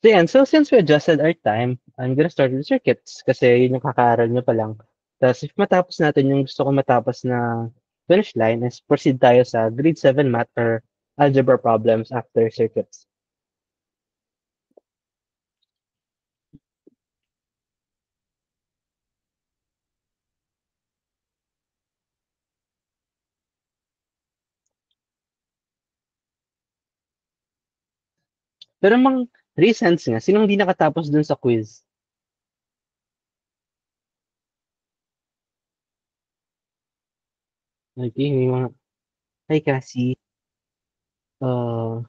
So yan, so since we adjusted our time, I'm gonna start with circuits kasi yun yung kakaaral nyo pa lang. Tapos if matapos natin yung gusto ko matapos na finish line is proceed tayo sa grade 7 math or algebra problems after circuits. Pero mang recents nga, sinong hindi nakatapos dun sa quiz? Okay, may mga, hi Cassie. Uh,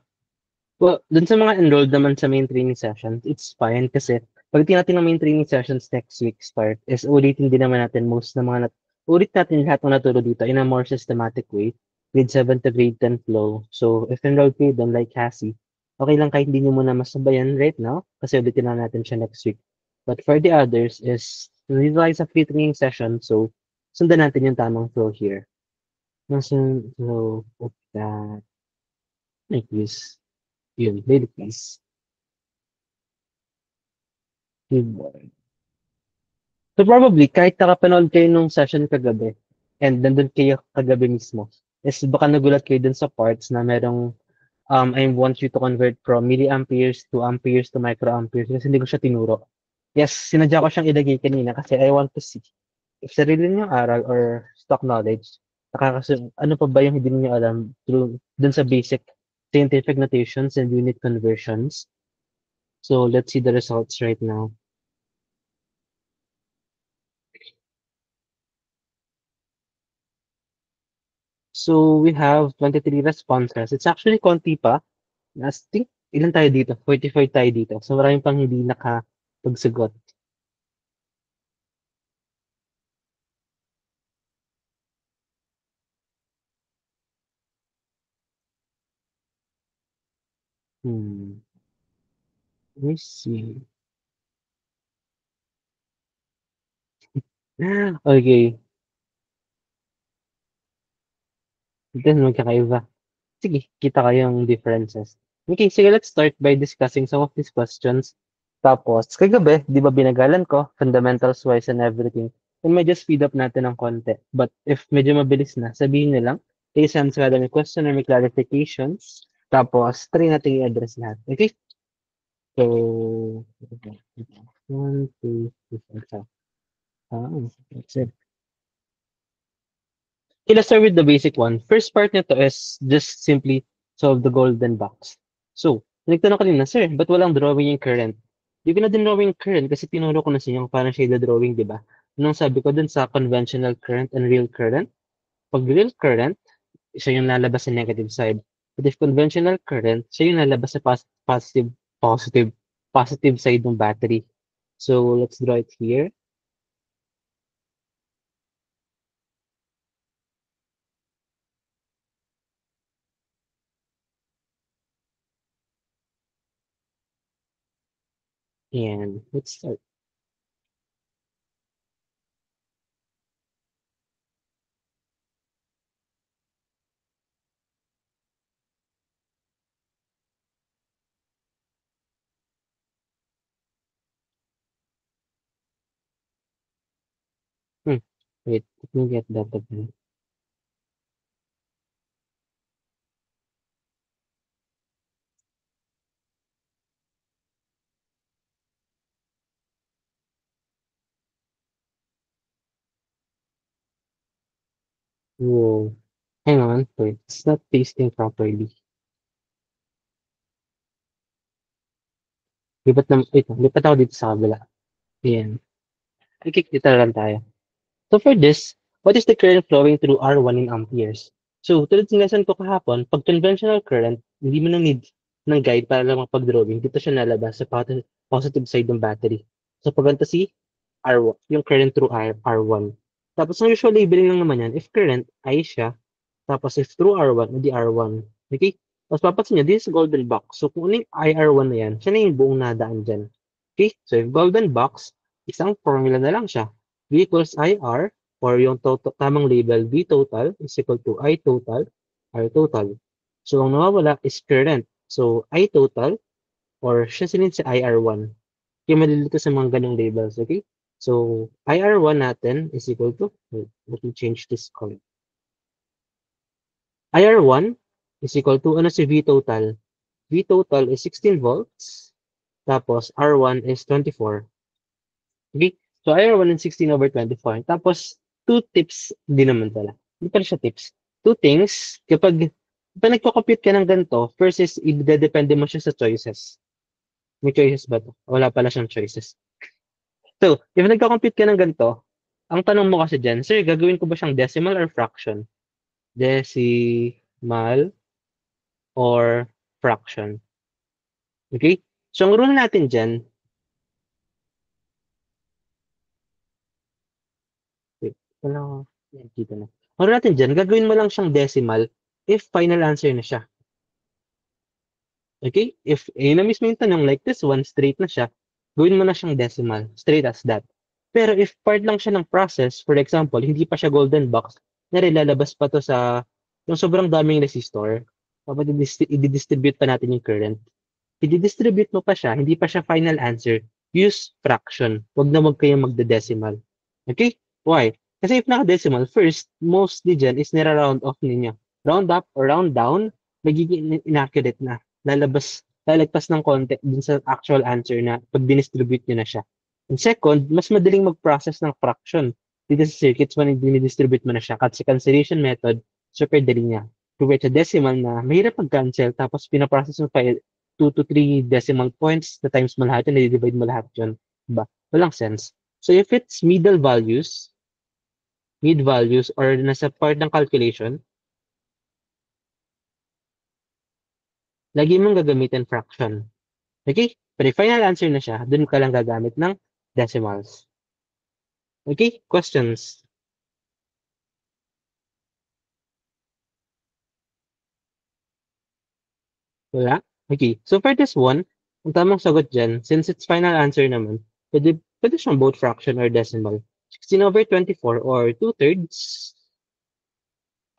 well, dun sa mga enrolled naman sa main training sessions, it's fine kasi pag natin ng main training sessions next week start is ulitin din naman natin most ng mga ulit natin lahat ng naturo dito in a more systematic way. Grade 7 to grade 10 flow. So, if enrolled kayo doon like Cassie, okay lang kahit hindi nyo muna masabayan right now kasi ulitin na natin siya next week. But for the others is utilize a free training session so sundan natin yung tamang flow here. So, that, like this. Yun, daily quiz. Keyboard. So probably, kahit nakapanood kayo nung session kagabi, and nandun kayo kagabi mismo, is baka nagulat kayo dun sa parts na merong I want you to convert from milliamperes to amperes to microamperes kasi hindi ko siya tinuro. Yes, sinadya ko siyang ilagay kanina kasi I want to see if sarili niyo aral or stock knowledge, ano pa ba yung hindi niyo alam through dun sa basic scientific notations and unit conversions. So let's see the results right now. So we have 23 responses. It's actually konti pa. I think, ilan tayo dito? 45 tayo dito. So maraming pang hindi nakapagsagot. Hmm. Let me see. Okay. Then magkakaiba. Sige, kita kayong differences. Okay, sige, let's start by discussing some of these questions. Tapos, kagabi, di ba binagalan ko, fundamentals wise and everything. And medyo speed up natin ng konti. But if medyo mabilis na, sabihin nyo lang, i-sense kada may question or may clarifications. Tapos, try natin i-address lahat. Okay? So, one, two, three, four, that's it. Okay, let's start with the basic one. First part nito is just simply solve the golden box. So, nagtanong kanina, sir, ba't walang drawing yung current? Di ko na din drawing yung current kasi tinuro ko na sa inyo kung paano siya drawing, di ba? Nung sabi ko dun sa conventional current and real current, pag real current, siya yung lalabas sa negative side. But if conventional current, siya yung lalabas sa positive, positive side ng battery. So, let's draw it here. And let's start. Hmm. Wait, let me get that again. Whoa. Hang on, wait. It's not pasting properly. Lipat ako dito sa kabila. Ayan. Okay, dito lang tayo. So for this, what is the current flowing through R1 in amperes? So, tulad ng lesson ko kahapon, pag conventional current, hindi mo na need ng guide para lang makapag-drawing. Dito siya nalabas sa positive side ng battery. So, pag ganito si R1, yung current through R1. Tapos, ang usual labeling lang naman yan, if current, I siya. Tapos, if through R1, hindi R1. Okay? Tapos, papansin nyo, this is golden box. So, kung ano yung IR1 na yan, siya na yung buong nadaan dyan. Okay? So, if golden box, isang formula na lang siya. V equals IR, or yung tamang label, V total is equal to I total, R total. So, ang nawawala is current. So, I total or siya sinend sa IR1. Kaya malilito sa mga ganong labels, okay? So, IR1 natin is equal to, wait, let me change this color. IR1 is equal to, ano si V total? V total is 16 volts, tapos R1 is 24. Okay? So, IR1 is 16 over 24. Tapos, two tips din naman pala. Hindi pala siya tips. Two things, kapag nagko-compute ka ng ganito, first is, i-depende mo siya sa choices. May choices ba to? Wala pala siyang choices. So, if nagko-compute ka ng ganito, ang tanong mo kasi dyan, sir, gagawin ko ba siyang decimal or fraction? Decimal or fraction. Okay? So, ang rule natin dyan, wait, ano, yan, dito na. Ang rule natin dyan, gagawin mo lang siyang decimal if final answer na siya. Okay? If na mismo yung tanong, like this one, straight na siya, gawin mo na siyang decimal, straight as that. Pero if part lang siya ng process, for example, hindi pa siya golden box, lalabas pa to sa yung sobrang daming resistor, dapat i-distribute pa natin yung current. I-distribute mo pa siya, hindi pa siya final answer, use fraction. Wag kayong magde-decimal. Okay? Why? Kasi if naka-decimal, first, mostly dyan is nira-round off ninyo. Round up or round down, magiging inaccurate na. Lalagpas ng konti dun sa actual answer na pag dinistribute nyo na siya. And second, mas madaling mag-process ng fraction dito sa circuits when dinidistribute mo na siya. Kasi cancellation method, super dali niya. Compared sa decimal na mahirap mag-cancel tapos pinaprocess mo pa 2 to 3 decimal points na times mo lahat yun, i-divide mo lahat yun. Diba? Walang sense. So if it's mid values, or nasa part ng calculation, lagi mong gagamitin fraction. Okay? Pero if final answer na siya, dun ka lang gagamit ng decimals. Okay? Questions? Wala? Okay. So for this one, ang tamang sagot dyan, since it's final answer naman, pwede siyang both fraction or decimal. 16 over 24 or 2/3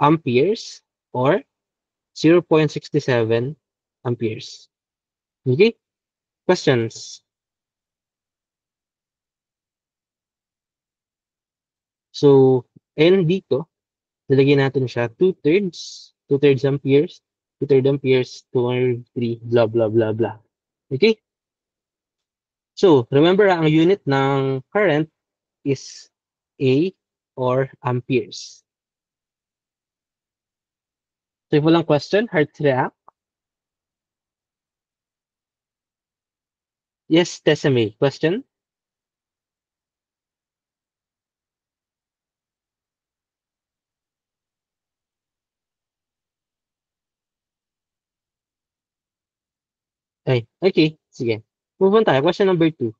amperes or 0.67 amperes. Okay? Questions? So, N dito, nilagay natin siya 2/3 amperes, 2/3 amperes, 203, blah, blah, blah, blah. Okay? So, remember, ang unit ng current is A or amperes. So, if walang question, heart react. Yes, Tessame. Question? Ay, okay. Sige. Move on tayo. Question number 2.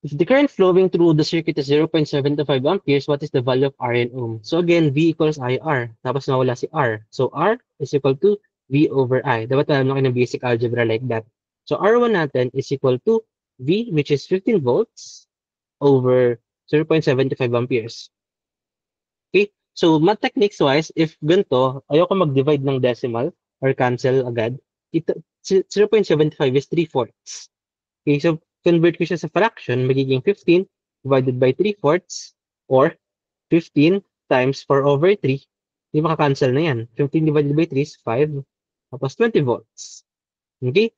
If the current flowing through the circuit is 0.725 amperes, what is the value of R in ohm? So again, V equals IR. Tapos nawala si R. So R is equal to V over I. Dapat alam natin ng basic algebra like that. So R1 natin is equal to V, which is 15 volts, over 0.75 amperes. Okay? So math techniques wise, if ganito, ayoko mag-divide ng decimal or cancel agad, ito, 0.75 is 3/4. Okay, so convert ko siya sa fraction, magiging 15 divided by 3/4 or 15 times 4 over 3. Hindi maka-cancel na yan. 15 divided by 3 is 5. Tapos 20 volts. Okay?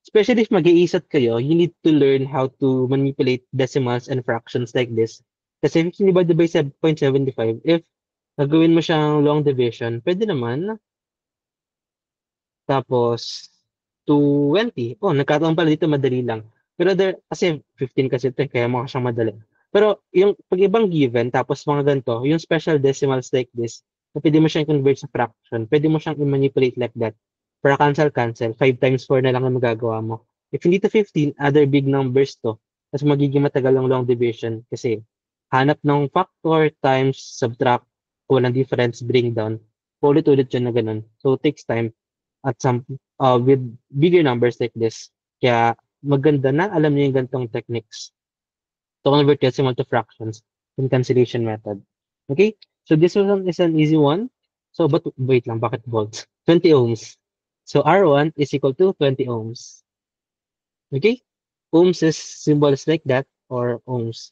Especially if mag-iisat kayo, you need to learn how to manipulate decimals and fractions like this. Kasi 15 divided by 7.75, if gagawin mo siyang long division, pwede naman. Tapos, 20. Oh, nagkataon pala dito, madali lang. Pero kasi 15 kasi ito, kaya mukha siyang madali. Pero yung pag ibang given, tapos mga ganito, yung special decimals like this, na pwede mo siyang convert sa fraction, pwede mo siyang i-manipulate like that. Para cancel, 5 times 4 na lang ang magagawa mo. If hindi to 15, other big numbers to. Tapos magiging matagal ang long division kasi hanap ng factor times subtract, walang difference, bring down. Ulit-ulit yun na ganun. So, it takes time at some with bigger numbers like this. Kaya maganda na alam niyo yung ganitong techniques to convert decimal to fractions in cancellation method. Okay? So this one is an easy one. So, but wait lang, bakit volts? 20 ohms. So, R1 is equal to 20 ohms. Okay? Ohms is symbols like that or ohms.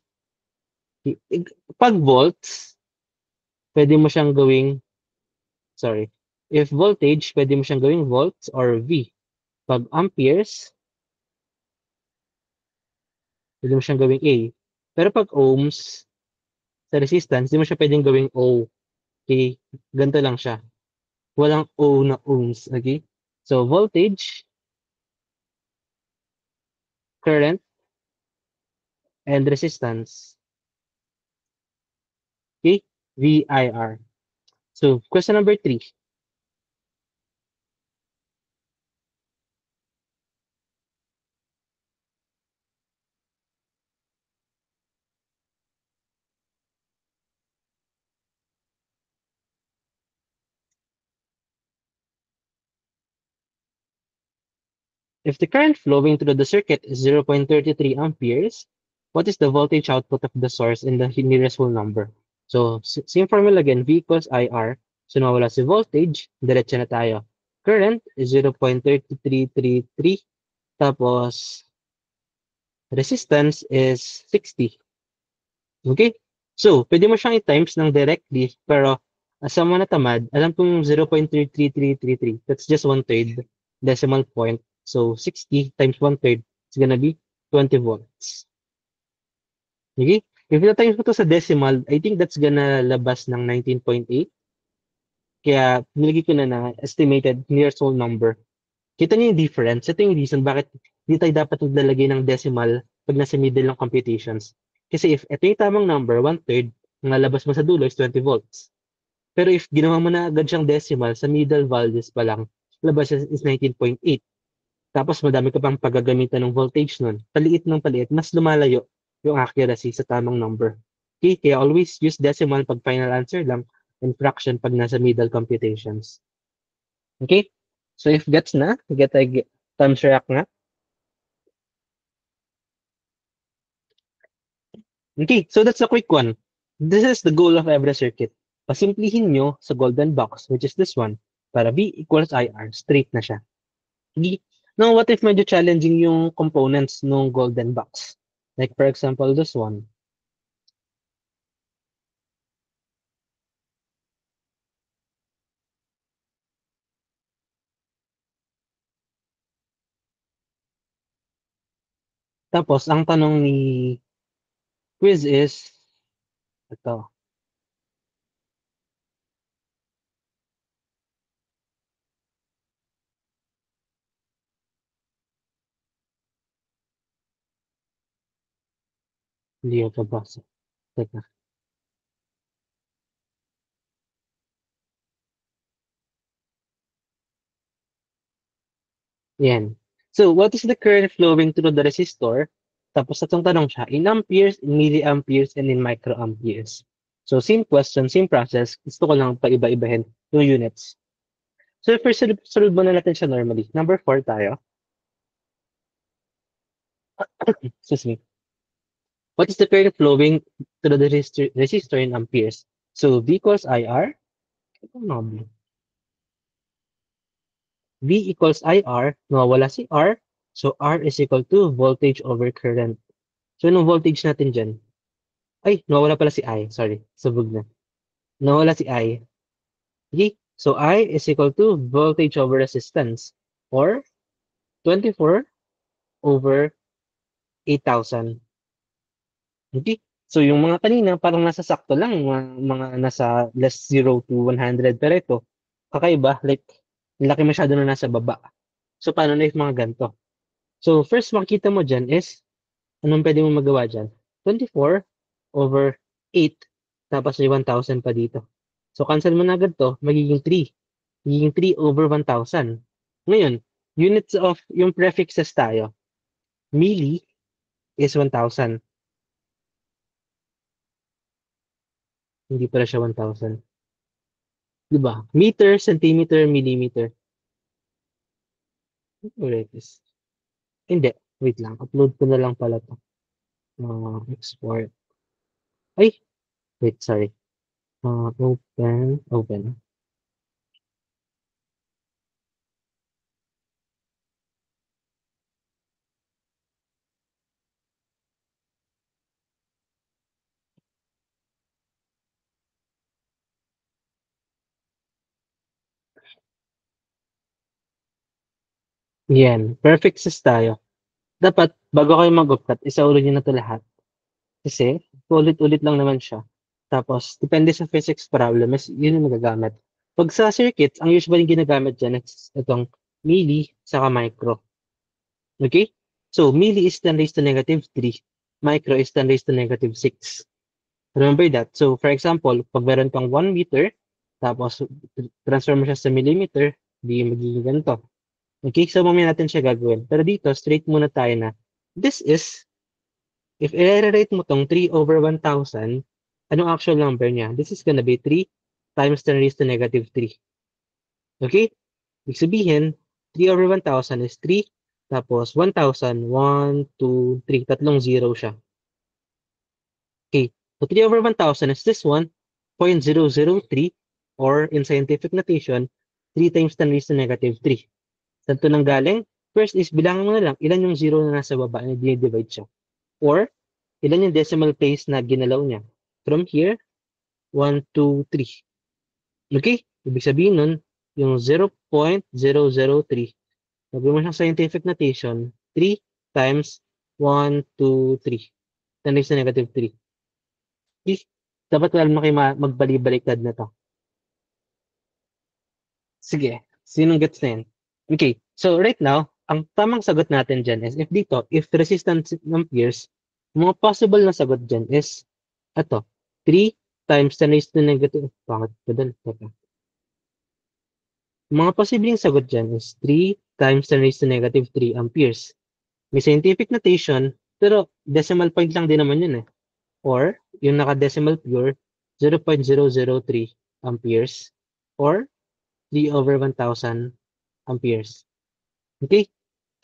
I- i- Pag volts, pwede mo siyang gawing, sorry. If voltage, pwede mo siyang gawing volts or V. Pag amperes, pwede mo siyang gawing A. Pero pag ohms, sa resistance, di mo siya pwedeng gawing O. Okay? Ganito lang siya. Walang O na ohms. Okay? So, voltage, current, and resistance. Okay? VIR. So, question number 3. If the current flowing through the circuit is 0.33 amperes, what is the voltage output of the source in the nearest whole number? So, same formula again, V equals IR. So, nawala si voltage, diretso na tayo. Current is 0.3333. Tapos, resistance is 60. Okay? So, pwede mo siyang i-times ng directly, pero sa mga natamad, alam kong 0.33333. That's just one-third decimal point. So, 60 times one-third is gonna be 20 volts. Okay? If ita-times mo to sa decimal, I think that's gonna labas ng 19.8. Kaya, nilagay ko na na estimated nearest whole number. Kita niyo yung difference. Ito yung reason bakit hindi tayo dapat naglalagay ng decimal pag nasa middle ng computations. Kasi if ito yung tamang number, one-third, ang lalabas mo sa dulo is 20 volts. Pero if ginawa mo na agad siyang decimal, sa middle values pa lang, labas is 19.8. Tapos madami ka pang paggagamitan ng voltage nun. Paliit ng paliit, mas lumalayo yung accuracy sa tamang number. Okay, kaya always use decimal pag final answer lang and fraction pag nasa middle computations. Okay? So if gets na, thumbs react na. Okay, so that's a quick one. This is the goal of every circuit. Pasimplihin nyo sa golden box, which is this one, para V equals IR, straight na siya. Okay? Now, what if medyo challenging yung components ng golden box? Like for example, this one. Tapos, ang tanong ni quiz is, ito, hindi ko pabasa. Teka, yan. So, what is the current flowing through the resistor? Tapos, itong tanong siya, in amperes, in milliamperes, and in microamperes. So, same question, same process. Gusto ko lang paiba-ibahin yung units. So, first, solve muna natin siya normally. Number 4 tayo. Excuse me. What is the current flowing through the resistor in amperes? So, V equals IR. V equals IR. Nawawala si R. So, R is equal to voltage over current. So, anong voltage natin dyan? Ay, nawawala pala si I. Sorry. Sabog na. Nawawala si I. Okay? So, I is equal to voltage over resistance. Or 24 over 8,000. Okay? So, yung mga kanina, parang nasa sakto lang. Mga nasa less 0 to 100. Pero ito, kakaiba. Like, laki masyado na nasa baba. So, paano na yung mga ganito? So, first makikita mo dyan is, anong pwede mo magawa dyan? 24 over 8. Tapos may 1,000 pa dito. So, cancel mo na agad to. Magiging 3. Magiging 3 over 1,000. Ngayon, units of yung prefixes tayo. Milli is 1,000. Hindi pala siya 1,000. Diba? Meter, centimeter, millimeter. Correct is. Hindi. Wait lang. Upload ko na lang pala to. Export. Ay! Wait, sorry. Open. Open. Yan, perfect sis tayo. Dapat, bago kayo mag-upcut, isauli niyo na 'to lahat. Kasi, paulit-ulit lang naman siya. Tapos, depende sa physics problem, mas yun yung magagamit. Pag sa circuits, ang usually ginagamit dyan is itong milli saka micro. Okay? So, milli is 10 raised to negative 3. Micro is 10 raised to negative 6. Remember that. So, for example, pag meron kang 1 meter, tapos transfer mo siya sa millimeter, di magiging ganito. Okay? So, mamaya natin siya gagawin. Pero dito, straight muna tayo na this is, if i-rate mo tong 3 over 1,000, anong actual number niya? This is gonna be 3 times 10 raised to negative 3. Okay? Ibig sabihin, 3 over 1,000 is 3, tapos 1,000, 1, 2, 3, tatlong zero siya. Okay, so 3 over 1,000 is this one, 0.003, or in scientific notation, 3 times 10 raised to negative 3. Saan to nanggaling? First is bilangan mo na lang ilan yung zero na nasa baba na dinidivide siya. Or ilan yung decimal place na ginalaw niya. From here, 1, 2, 3. Okay? Ibig sabihin nun, yung 0.003, lagyan mo siyang scientific notation, 3 times 1, 2, 3. 10 raised to negative 3. Okay? Dapat alam mo kayo magbalik-baliktad na to. Sige, sinong gets na yan? Okay, so right now, ang tamang sagot natin dyan is, if dito, if resistance ng peers, mga possible na sagot dyan is, ito, 3 times 10 raised to negative, pangit pa dun, teka. Mga posibleng sagot dyan is 3 times 10 raised to negative 3 amperes. May scientific notation, pero decimal point lang din naman yun eh. Or, yung naka-decimal pure, 0.003 amperes, or 3 over 1,000 amperes. Okay?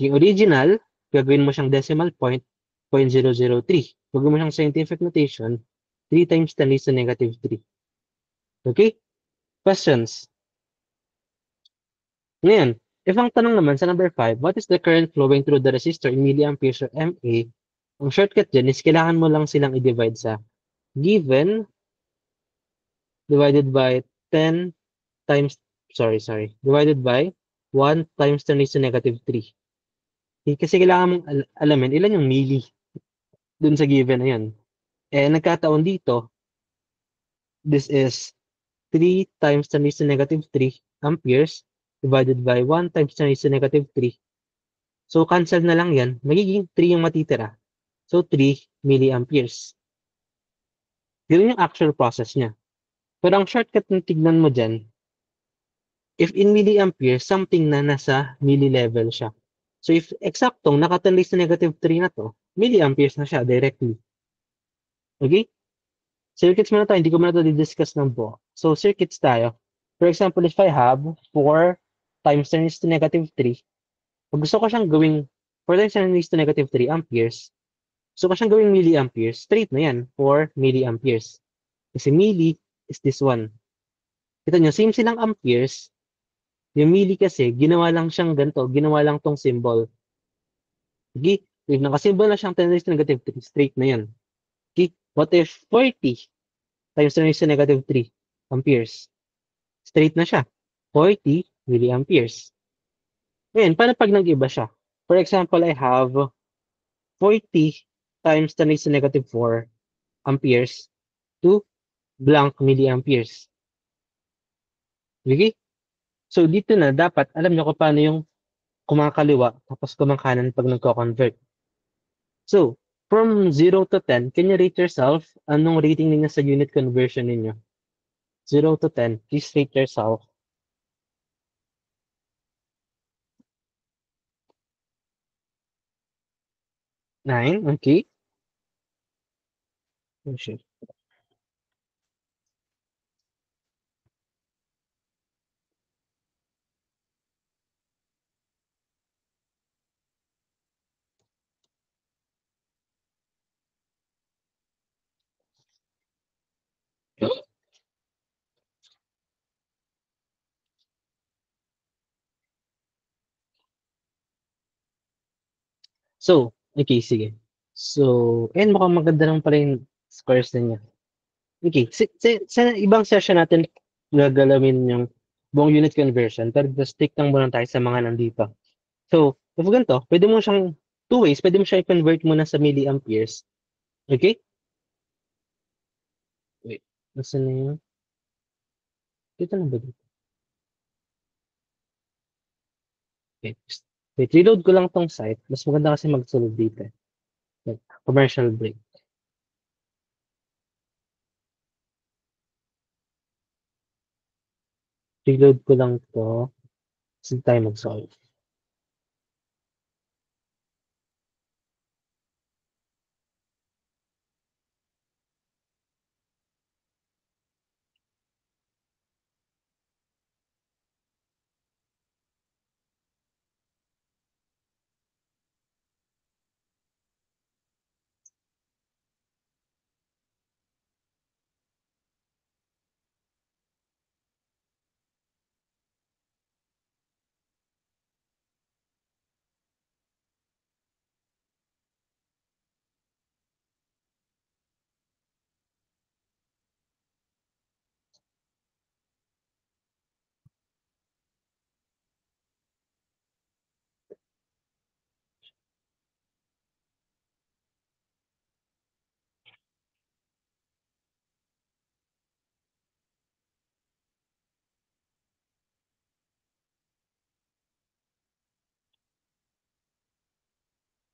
Yung original, gagawin mo siyang decimal point, 0.003. Gagawin mo siyang scientific notation, 3 times 10 raised to negative 3. Okay? Questions? Ngayon, if ang tanong naman sa number 5, what is the current flowing through the resistor in milliamperes or MA? Ang shortcut dyan is kailangan mo lang silang i-divide sa given divided by 10 times, divided by 1 times 10 raised to negative 3. Kasi kailangan mong alamin ilan yung milli dun sa given na yun. Eh, nagkataon dito, this is 3 times 10 raised to negative 3 amperes divided by 1 times 10 raised to negative 3. So, cancel na lang yan. Magiging 3 yung matitira. So, 3 milliamperes. Yun yung actual process niya. Pero ang shortcut na tignan mo dyan, if in milliamperes, something na nasa milli level siya. So, if eksaktong naka-10 raised to negative 3 na to, milliamperes na siya directly. Okay? Circuits muna tayo, hindi ko muna ito di-discuss ng buo. So, circuits tayo. For example, if I have 4 times 10 raised to negative 3, pag gusto ko siyang gawing 4 times 10 raised to negative 3 amperes, gusto ko siyang gawing milliamperes, straight na yan, 4 milliamperes. Kasi milli is this one. Kita nyo, same silang amperes, yung milli kasi, ginawa lang siyang ganito, ginawa lang tong symbol. Okay? If nakasymbol na siyang 10 raised to negative 3, straight na yan. Okay? What if 40 times 10 raised to negative 3 amperes? Straight na siya. 40 milliamperes. Ngayon, paano pag nag-iba siya? For example, I have 40 times 10 raised to negative 4 amperes to blank milliamperes. Okay? So, dito na dapat, alam nyo kung paano yung kumakaliwa tapos kumakanan pag nagko-convert. So, from 0 to 10, can you rate yourself? Anong rating ninyo sa unit conversion ninyo? 0 to 10, please rate yourself. 9, okay. Oh, shit. So, okay, sige. So, and mukhang maganda naman pala yung scores ninyo. Okay, sa ibang session natin gagalawin yung buong unit conversion, pero just stick lang muna tayo sa mga nandito. So, if ganito, pwede mo siyang two ways, pwede mo siya i-convert muna sa milliamperes. Okay? Wait, nasa na yun? Dito na ba dito? Wait, wait, reload ko lang tong site. Mas maganda kasi magsulod dito. Like, commercial break. Reload ko lang to. Sige tayo mag-solve.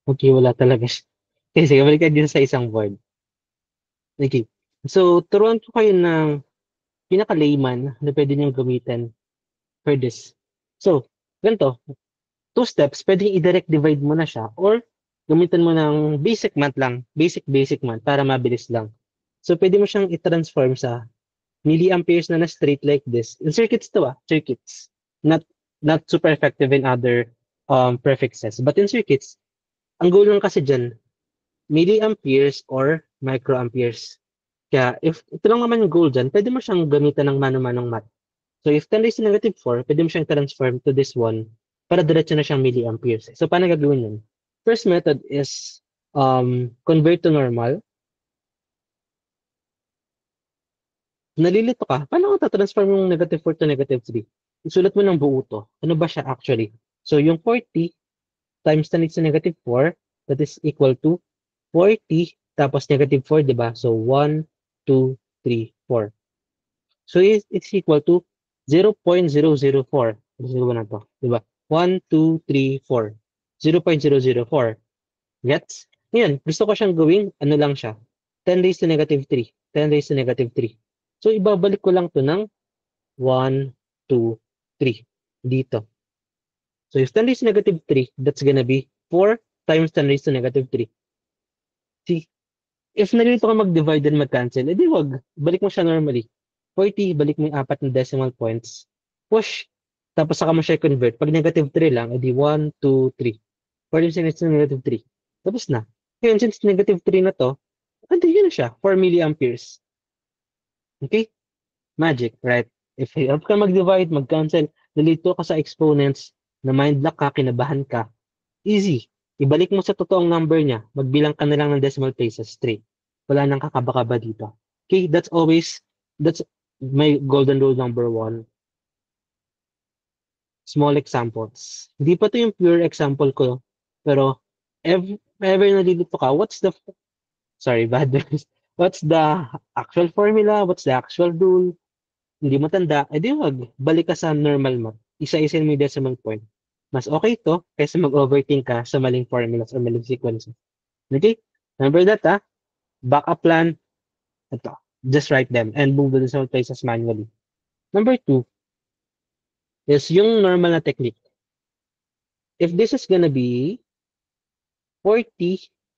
Okay, wala talaga siya. Okay, sige, balik ka dito sa isang board. Okay. So, turuan ko kayo ng pinaka-layman na pwede niyong gamitin for this. So, ganito, two steps, pwedeng i-direct divide mo na siya or gamitin mo ng basic math lang, basic math para mabilis lang. So, pwede mo siyang i-transform sa milliamperes na straight like this. In circuits to circuits. Not not super effective in other prefixes. But in circuits, ang goal lang kasi dyan, milliamperes or microamperes. Kaya if ito lang naman yung goal dyan, pwede mo siyang gamitan ng mano-manong math. So if 10 raised to negative 4, pwede mo siyang transform to this one para diretso na siyang milliamperes. So paano gagawin yun? First method is convert to normal. Nalilito ka, paano ko ta-transform yung negative 4 to negative 3? Isulat mo ng buo to. Ano ba siya actually? So yung 40 times 10 raised to negative 4, that is equal to 40 tapos negative 4, di ba? So 1, 2, 3, 4. So it's equal to 0.004. Gusto ko na to, di ba? 1, 2, 3, 4. 0.004. Gets? Ngayon, gusto ko siyang gawing, ano lang siya? 10 raised to negative 3. 10 raised to negative 3. So, ibabalik ko lang to ng 1, 2, 3. Dito. So, if 10 raised to negative 3, that's gonna be 4 times 10 raised to negative 3. See, if nalilito ka mag-divide and mag-cancel, edi wag. Balik mo siya normally. 40, balik mo yung apat na decimal points. Push. Tapos saka mo siya convert. Pag negative 3 lang, edi 1, 2, 3. 40 minutes to negative 3. Tapos na. Ngayon, since negative 3 na to, edi yun na siya. 4 milliamperes. Okay? Magic, right? If help ka mag-divide, mag-cancel, nalito ka sa exponents, na mind lock ka, kinabahan ka, easy. Ibalik mo sa totoong number niya. Magbilang ka na lang ng decimal places straight. Wala nang kakaba-kaba dito. Okay, that's my golden rule number one. Small examples. Hindi pa to yung pure example ko. Pero, ever nalilito ka, sorry, bad words. What's the actual formula? What's the actual rule? Hindi mo tanda, edi wag. Balik ka sa normal math. Isa-isin mo yung decimal point. Mas okay to kaysa mag-overthink ka sa maling formulas or maling sequences. Okay? Remember that, ha? Backup plan, ito. Just write them and move the decimal places manually. Number two is yung normal na technique. If this is gonna be 40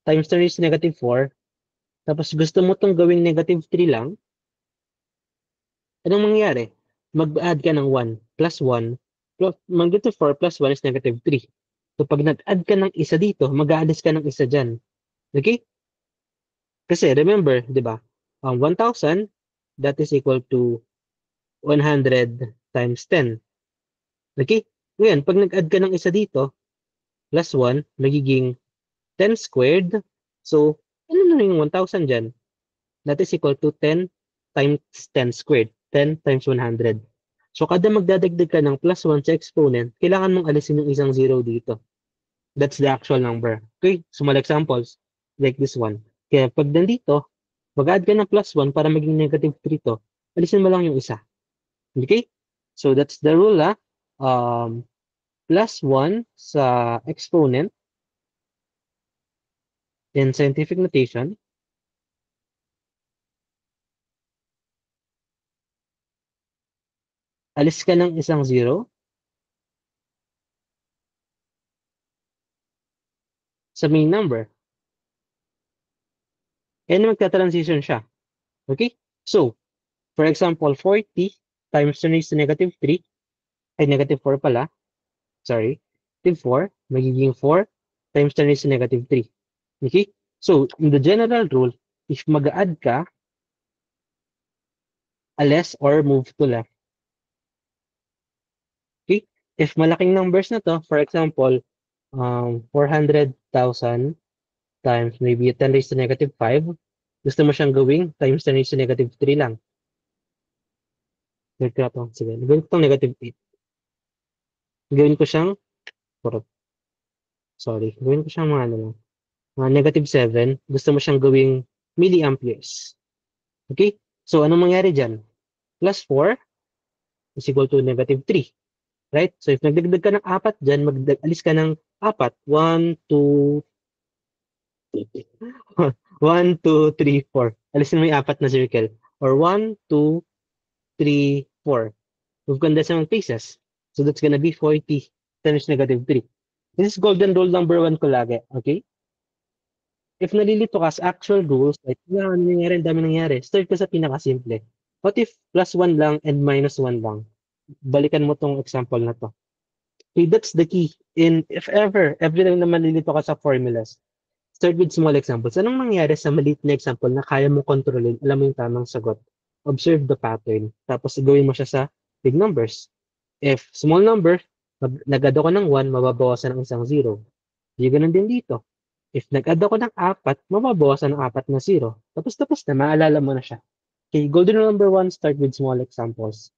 times 10 raised to negative 4, tapos gusto mo tong gawing negative 3 lang, anong mangyayari? Mag-add ka ng 1 plus 1 plus negative 4 plus 1 is negative 3. So pag nag-add ka ng isa dito, mag-a-add ka ng isa dyan. Okay? Kasi remember, di ba? 1,000, that is equal to 100 times 10. Okay? Ngayon, pag nag-add ka ng isa dito, plus 1, magiging 10 squared. So, ano na yung 1,000 dyan? That is equal to 10 times 10 squared. 10 times 100. So, kada magdadagdag ka ng plus 1 sa exponent, kailangan mong alisin yung isang zero dito. That's the actual number. Okay, small examples like this one. Kaya pag nandito, mag-add ka ng plus 1 para maging negative 3 to. Alisin mo lang yung isa. Okay? So that's the rule, ah. Plus 1 sa exponent in scientific notation. Alis ka ng isang zero sa main number. And magta-transition siya. Okay? So, for example, 40 times 10 raised to negative 3, ay negative 4 pala, sorry, negative 4, magiging 4 times 10 raised to negative 3. Okay? So, in the general rule, if mag-add ka, alis or move to left. Okay? If malaking numbers na to, for example, 400,000 times maybe 10 raised to negative 5, gusto mo siyang gawing times 10 raised to negative 3 lang. Gawin ko ito. Sige, gawin ko itong negative 8. Gawin ko siyang, sorry, gawin ko siyang mga ano lang. Mga negative 7, gusto mo siyang gawing milliamperes. Okay? So, anong mangyari dyan? Plus 4 is equal to negative 3. Right? So, if nagdagdag ka ng 4 dyan, mag-alis ka ng 4. 1, 2, 1, 2, 3, 4. Alisin mo yung 4 na circle. Or 1, 2, 3, 4. Move ka decimal places. So, that's gonna be 40 times negative 3. This is golden rule number 1 ko lagi. Okay? If nalilito ka sa actual rules, like, ano nangyayari, ang dami nangyayari, start ka sa pinakasimple. What if plus 1 lang and minus 1 lang? Balikan mo tong example na to. Okay, that's the key. In if ever, every time na malilito ka sa formulas, start with small examples. Anong nangyayari sa maliit na example na kaya mo kontrolin, alam mo yung tamang sagot? Observe the pattern. Tapos gawin mo siya sa big numbers. If small number, nag-add ako ng 1, mababawasan ng isang 0. Di ganun din dito. If nag-add ako ng 4, mababawasan ng 4 na 0. Tapos na, maalala mo na siya. Okay, golden rule number 1, start with small examples.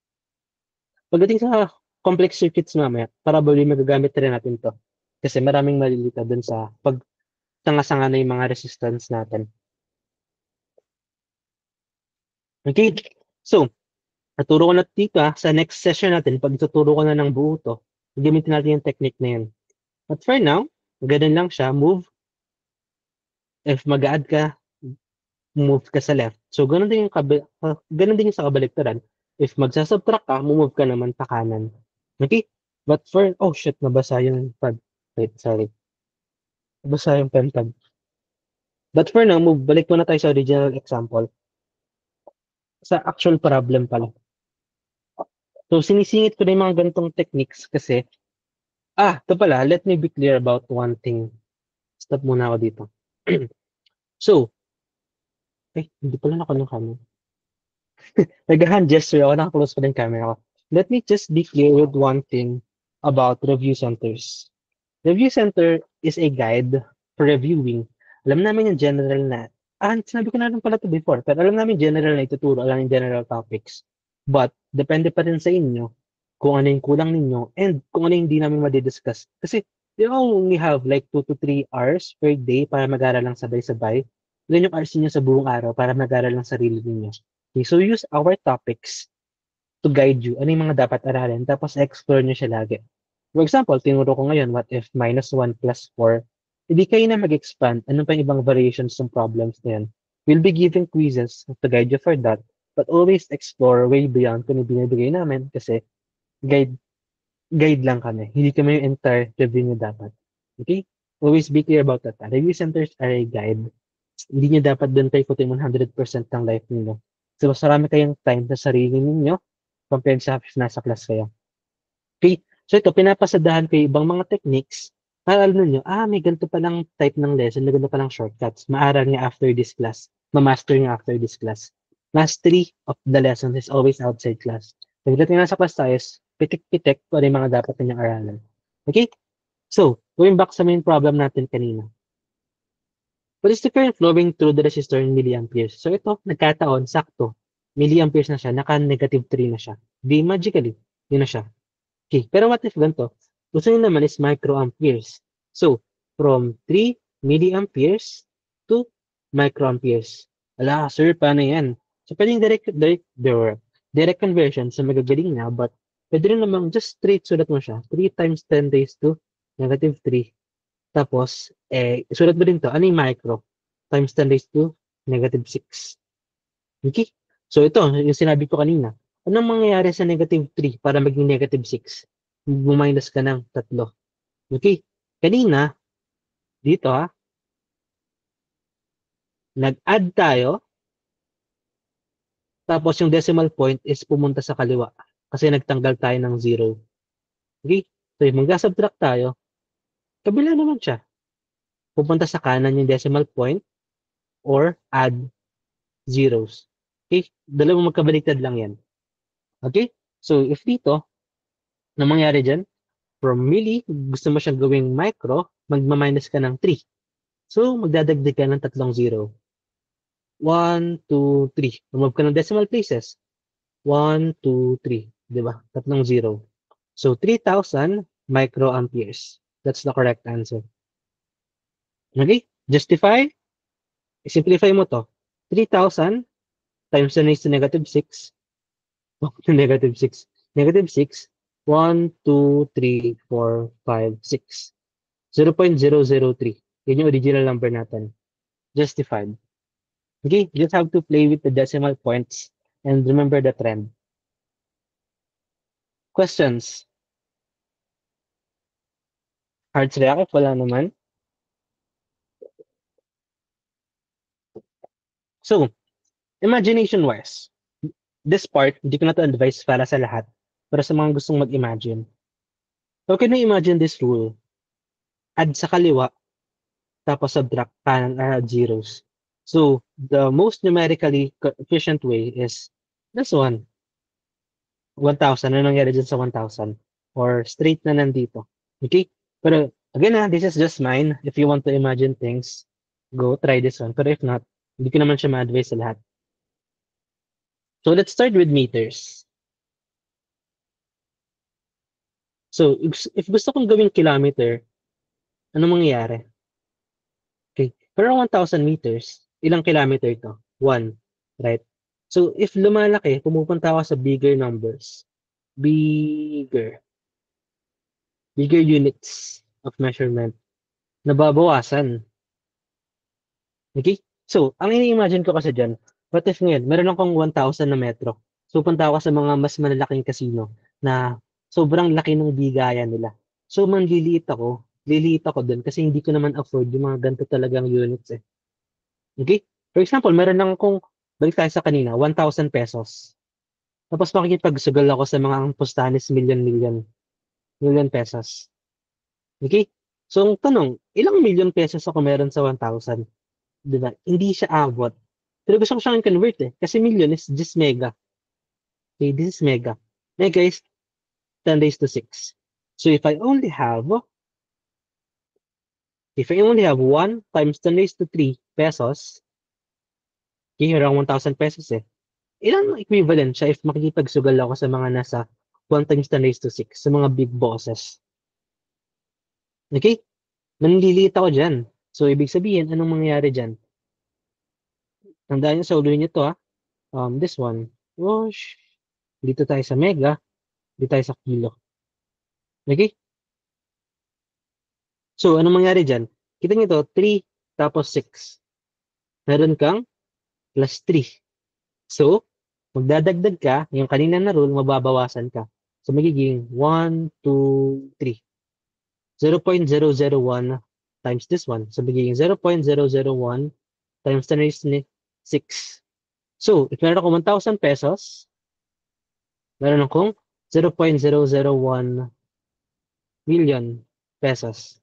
Pagdating sa complex circuits mamaya, probably magagamit rin natin to. Kasi maraming malilita dun sa pagsanga-sanga na yung mga resistance natin. Okay, so, naturo ko na dito sa next session natin, pag ituturo ko na ng buo to, gamitin natin yung technique na yun. But for now, ganun lang siya, move. If mag-add ka, move ka sa left. So, ganun din yung sa kabaliktaran. If magsasubtract ka, move ka naman pa kanan. Okay? But for, oh shit, nabasa yung pad. Wait, sorry. Nabasa yung pen pad. But for now, balik muna tayo sa original example. Sa actual problem pala. So, sinisingit ko na yung mga ganitong techniques kasi, ito pala, let me be clear about one thing. Stop muna ako dito. So, hindi pala naka-on camera. Nag-hand gesture ako, naka-close pa din camera ko. Let me just be clear with one thing about review centers. Review center is a guide for reviewing. Alam namin yung general na, sinabi ko na rin pala to before, pero alam namin general na ituturo, alam yung general topics. But, depende pa rin sa inyo kung ano yung kulang ninyo and kung ano yung hindi namin madidiscuss. Kasi, you only have like 2 to 3 hours per day para mag-aral lang sabay-sabay. Ilan yung hours niyo sa buong araw para mag-aral lang sarili ninyo. Okay, so use our topics to guide you. Ano yung mga dapat aralin, tapos explore nyo siya lagi. For example, tinuro ko ngayon, what if minus 1 plus 4? Hindi kayo na mag-expand. Ano pa yung ibang variations ng problems na yan? We'll be giving quizzes to guide you for that. But always explore way beyond kung binibigay namin kasi guide guide lang kami. Hindi kami yung entire review nyo dapat. Okay? Always be clear about that. Review centers are a guide. Hindi nyo dapat doon tayo putin 100% ng life ninyo. So, mas marami kayong time sa sarili ninyo compared sa nasa class kayo. Okay? So, ito, pinapasadahan ko yung ibang mga techniques para alam nyo, may ganito palang type ng lesson, may ganito palang shortcuts. Maaral niya after this class. Ma-master niya after this class. Mastery of the lesson is always outside class. Pagdating na sa class tayo, pitik-pitik kung ano yung mga dapat ninyong aralan. Okay? So, going back sa main problem natin kanina. What is the current flowing through the resistor in milliamperes? So, ito, nagkataon, sakto. Milliamperes na siya, naka-negative 3 na siya. Di magically, yun na siya. Okay, pero what if ganito? Gusto nyo naman is microamperes. So, from 3 milliamperes to microamperes. Ala, sir, paano yan? So, pwedeng direct conversion sa magagaling na, but pwede rin namang just straight sulat mo siya. 3 times 10 raised to negative 3. Tapos, sulat mo rin to, ano yung micro? Times 10 raised to negative 6. Okay? So, ito, yung sinabi ko kanina. Anong mangyayari sa negative 3 para maging negative 6? Minus ka ng 3. Okay? Kanina, dito nag-add tayo, tapos yung decimal point is pumunta sa kaliwa kasi nagtanggal tayo ng 0. Okay? So, yung mag-subtract tayo, kabila naman siya. Pupunta sa kanan yung decimal point or add zeros. Okay? Dalawang magkabaliktad lang yan. Okay? So, if dito, na mangyari dyan, from milli, gusto mo siyang gawing micro, magma-minus ka ng 3. So, magdadagdag ka ng 3 0. 1, 2, 3. Remove ka ng decimal places. 1, 2, 3. Diba? 0. So, 3,000 microamperes. That's the correct answer. Okay? Justify. Simplify mo to. 3,000 times 10 raised to negative 6. Negative 6. Negative 6. 1, 2, 3, 4, 5, 6. 0.003. Yun yung original number natin. Justified. Okay? You just have to play with the decimal points and remember the trend. Questions? Hearts react? Wala naman. So, imagination-wise, this part, hindi ko na to advise para sa lahat. Para sa mga gustong mag-imagine. So, can you imagine this rule? Add sa kaliwa, tapos subtract kanan zeros. So, the most numerically efficient way is this one. 1,000. Ano nangyari dyan sa 1,000? Or straight na nandito. Okay? Pero, again this is just mine. If you want to imagine things, go try this one. Pero if not, hindi ko naman siya ma-advise sa lahat. So, let's start with meters. So, if gusto kong gawing kilometer, ano mangyayari? Okay. Pero 1,000 meters, ilang kilometer ito? 1. Right? So, if lumalaki, pumupunta ako sa bigger numbers. Bigger. Bigger units of measurement. Nababawasan. Okay? So, ang ini-imagine ko kasi dyan, what if ngayon, meron akong 1,000 na metro. So, punta ako sa mga mas malalaking casino na sobrang laki ng bigayan nila. So, liliit ako dun kasi hindi ko naman afford yung mga ganito talagang units eh. Okay? For example, meron lang akong, balik tayo sa kanina, 1,000 pesos. Tapos makikipagsugal ako sa mga pustanis million pesos. Okay? So, ang tanong, ilang million pesos ako meron sa 1,000? Diba? Hindi siya abot. Pero gusto ko siyang convert eh. Kasi million is just mega. Okay, this is mega. Mega is 10 raised to 6. So if I only have 1 times 10 raised to 3 pesos, okay, around 1,000 pesos eh. Ilan equivalent siya if makikipagsugal ako sa mga nasa 1 times 10 raised to 6, sa mga big bosses. Okay? Manliliit ako dyan. So, ibig sabihin, anong mangyayari dyan? Tandaan nyo sa ulo nyo to this one. Whoosh. Dito tayo sa mega. Dito tayo sa kilo. Okay? So, anong mangyari dyan? Kita nyo to, 3 tapos 6. Meron kang plus 3. So, magdadagdag ka, yung kanina na rule, mababawasan ka. So, magiging 1, 2, 3. 0.001 times this one. So, magiging 0.001 times 10 raised to 6. So, if meron akong 1,000 pesos, meron akong 0.001 million pesos.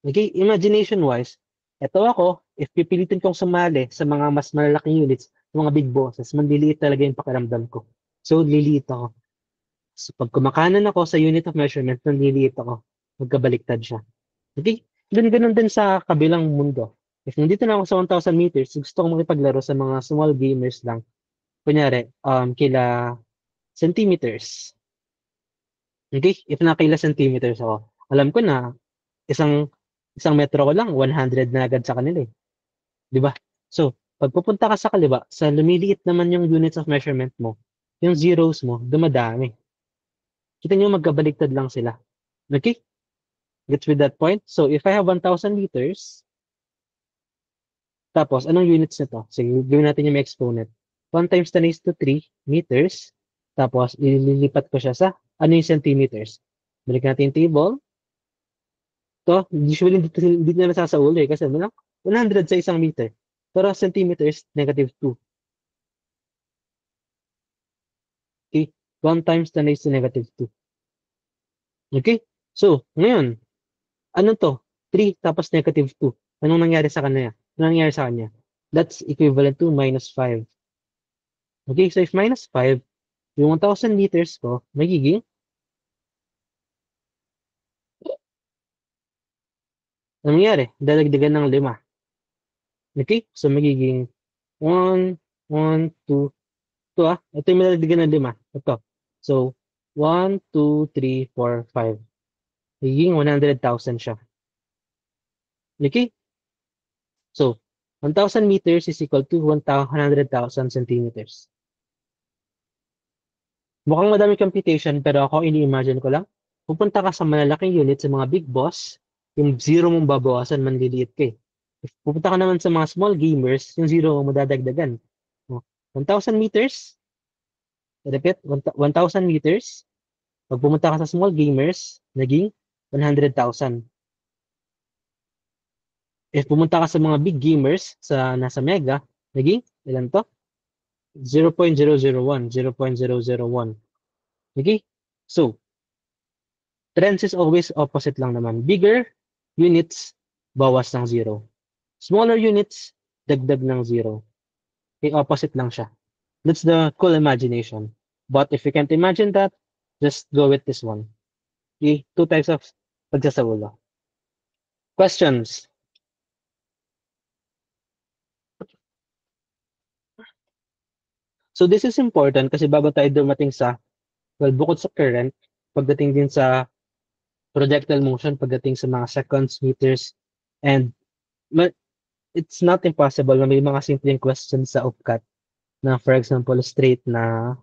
Okay, imagination-wise, eto ako, if pipilitin kong sumali sa mga mas malalaking units, mga big bosses, manliliit talaga yung pakiramdam ko. So, liliit ako. So, pag kumakanan ako sa unit of measurement, manliliit ako. Magkabaliktad siya. Okay? Ganun din sa kabilang mundo. If nandito na ako sa 1,000 meters, gusto kong makipaglaro sa mga small gamers lang. Kunyari, kila centimeters. Okay? If nakila centimeters ako, alam ko na isang isang metro ko lang 100 na agad sa kanila, eh, 'di ba? So, 'pag pupunta ka sa kaliwa, sa lumiliit naman yung units of measurement mo, yung zeros mo dumadami. Kita niyo magkabaliktad lang sila. Okay? Gets with that point? So, if I have 1,000 liters, tapos anong units nito? Sige, gawin natin yung may exponent. 1 times 10 raised to 3 meters, tapos ililipat ko siya sa ano yung centimeters. Balik natin yung table. To, usually hindi na nasasaulo eh, kasi ano, 100 sa isang meter. Pero centimeters, -2. Okay? 1 times 10 raised to -2. Okay? So, ngayon, ano to? 3 tapos -2. Anong nangyari sa kanya? Anong nangyari sa kanya? That's equivalent to -5. Okay, so if -5, yung 1,000 liters ko, magiging, anong nangyari? Dadagdagan ng 5. Okay? So magiging 1, 1, 2, ito ito yung madadagdagan ng 5. Ito. So, 1, 2, 3, 4, 5. Magiging 100,000 siya. Okay? So, 1,000 meters is equal to 100,000 centimeters. Mukhang madami computation, pero ako ini-imagine ko lang, pupunta ka sa malalaking unit, sa mga big boss, yung zero mong babawasan, manliliit ka eh. If pupunta ka naman sa mga small gamers, yung zero mo madadagdagan. Oh, 1,000 meters, repeat, 1,000 meters, pag pumunta ka sa small gamers, naging 100,000. If pumunta ka sa mga big gamers, sa nasa mega, naging, ilan to? 0.001, 0.001. Okay? So, trends is always opposite lang naman. Bigger units, bawas ng zero. Smaller units, dagdag ng zero. Okay, opposite lang siya. That's the cool imagination. But if you can't imagine that, just go with this one. Okay, two types of pagsasaula. Questions? So this is important kasi bago tayo dumating sa, well, bukod sa current, pagdating din sa projectile motion, pagdating sa mga seconds, meters, and it's not impossible na may mga simpleng questions sa UPCAT na for example straight na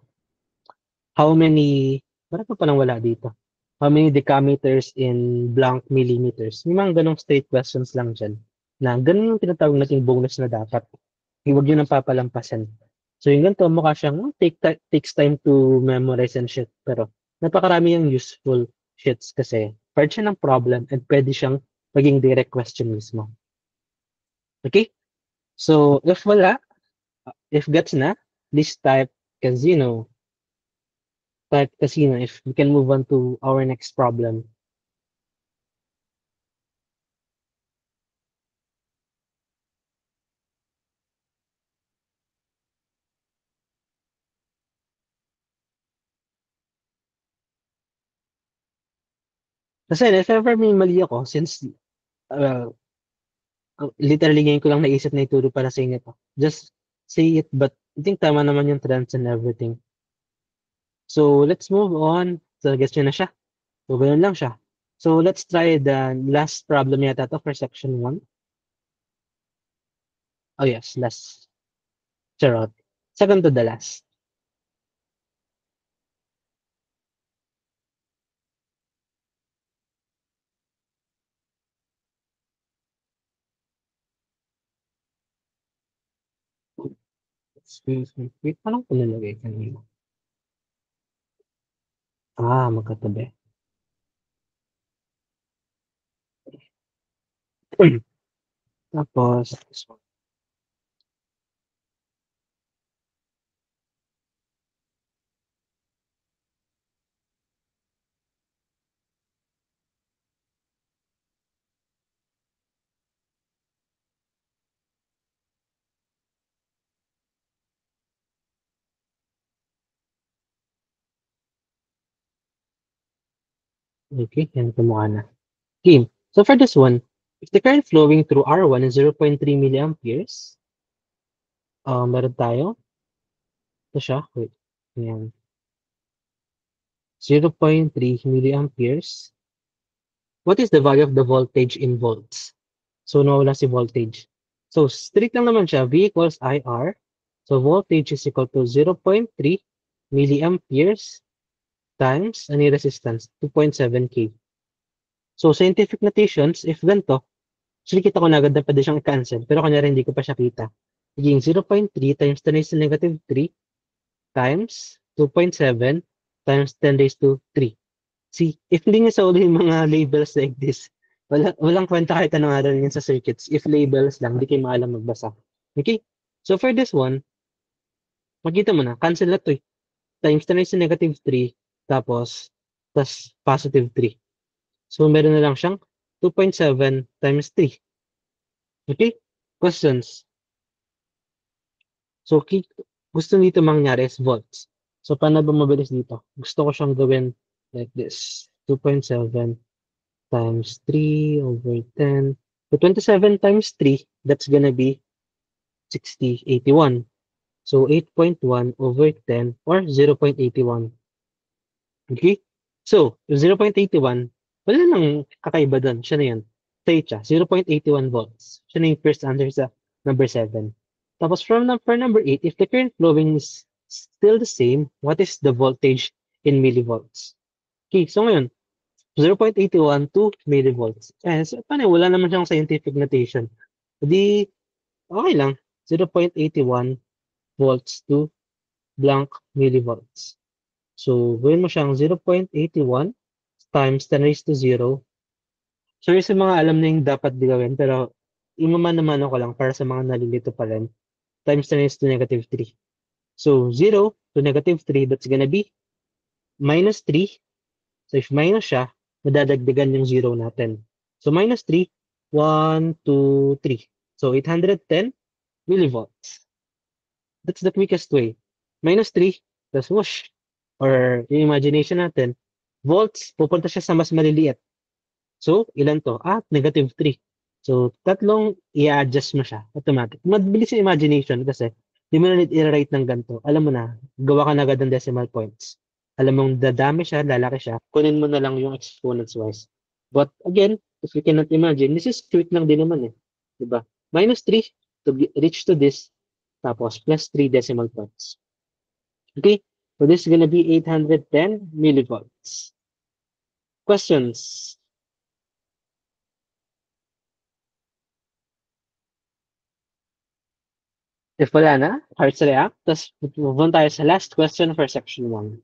how many, parang pa palang wala dito, how many decameters in blank millimeters. May mga ganong straight questions lang dyan na ganun yung tinatawag nating bonus na dapat. Huwag yun ang papalampasin. So yung ganito, mukha siyang takes time to memorize and shit. Pero napakarami yung useful shits kasi part siya ng problem and pwede siyang maging direct question mismo. Okay? So if wala, if gets na, please type casino. Type casino if we can move on to our next problem. Kasi if ever may mali ako, since uh, literally ngayon ko lang naisip na ituro para sa inyo to. Just say it, but I think tama naman yung trends and everything. So let's move on. So guess nyo na siya. So ganun lang siya. So let's try the last problem yata to for section 1. Oh yes, last. Charot. Second to the last. Excuse me. Wait, paano ko nilagay kanina? Magkatabi. Tapos, this one. Okay, yan ito mukha na. Okay, so for this one, if the current flowing through R1 is 0.3 milliamperes, meron tayo. Ito siya. Wait. Ayan. 0.3 milliamperes. What is the value of the voltage in volts? So, nawala si voltage. So, strict lang naman siya. V equals IR. So, voltage is equal to 0.3 milliamperes times, ano yung resistance? 2.7 K. So, scientific notations, if ganito, actually kita ko na agad na pwede siyang i-cancel. Pero kanyari hindi ko pa siya kita. Naging 0.3 times 10 raised to negative 3 times 2.7 times 10 raised to 3. See, if hindi niya sa ulo yung mga labels like this, walang kwenta kahit anong aral yun sa circuits. If labels lang, di kayo maalam magbasa. Okay? So for this one, makita mo na, cancel na to eh. Times 10 raised to negative 3, tapos positive 3. So meron na lang siyang 2.7 times 3. Okay? Questions? So, gusto dito mangyari is volts. So, paano ba mabilis dito? Gusto ko siyang gawin like this. 2.7 times 3 over 10. So, 27 times 3, that's gonna be 60, 81. So, 8.1 over 10 or 0.81. Okay? So, yung 0.81, wala nang kakaiba doon. Siya na yan. Say siya, 0.81 volts. Siya na yung first answer sa number 7. Tapos for number 8, if the current flowing is still the same, what is the voltage in millivolts? Okay, so ngayon, 0.81 to millivolts. So, paano? Wala naman siyang scientific notation. Di, okay lang. 0.81 volts to blank millivolts. So, gawin mo siyang 0.81 times 10 raised to 0. So, yung sa mga alam na yung dapat gawin, pero imaman-naman ko lang para sa mga nalilito pa rin, times 10 raised to negative 3. So, 0 to negative 3, that's gonna be minus 3. So, if minus siya, madadagdagan yung 0 natin. So, minus 3, 1, 2, 3. So, 810 millivolts. That's the quickest way. Minus 3, plus whoosh. Or yung imagination natin, volts, pupunta siya sa mas maliliit. So, ilan to? Negative 3. So, tatlong i-adjust mo siya. Automatic. Mabilis yung imagination kasi di mo na need i-write ng ganito. Alam mo na, gawa ka na agad ng decimal points. Alam mong dadami siya, lalaki siya, kunin mo na lang yung exponents wise. But again, if you cannot imagine, this is quick lang din naman eh. Diba? Minus 3 to reach to this, tapos plus 3 decimal points. Okay? So this is gonna be 810 millivolts. Questions? If wala na, hearts react. Tapos move on tayo sa last question for section 1.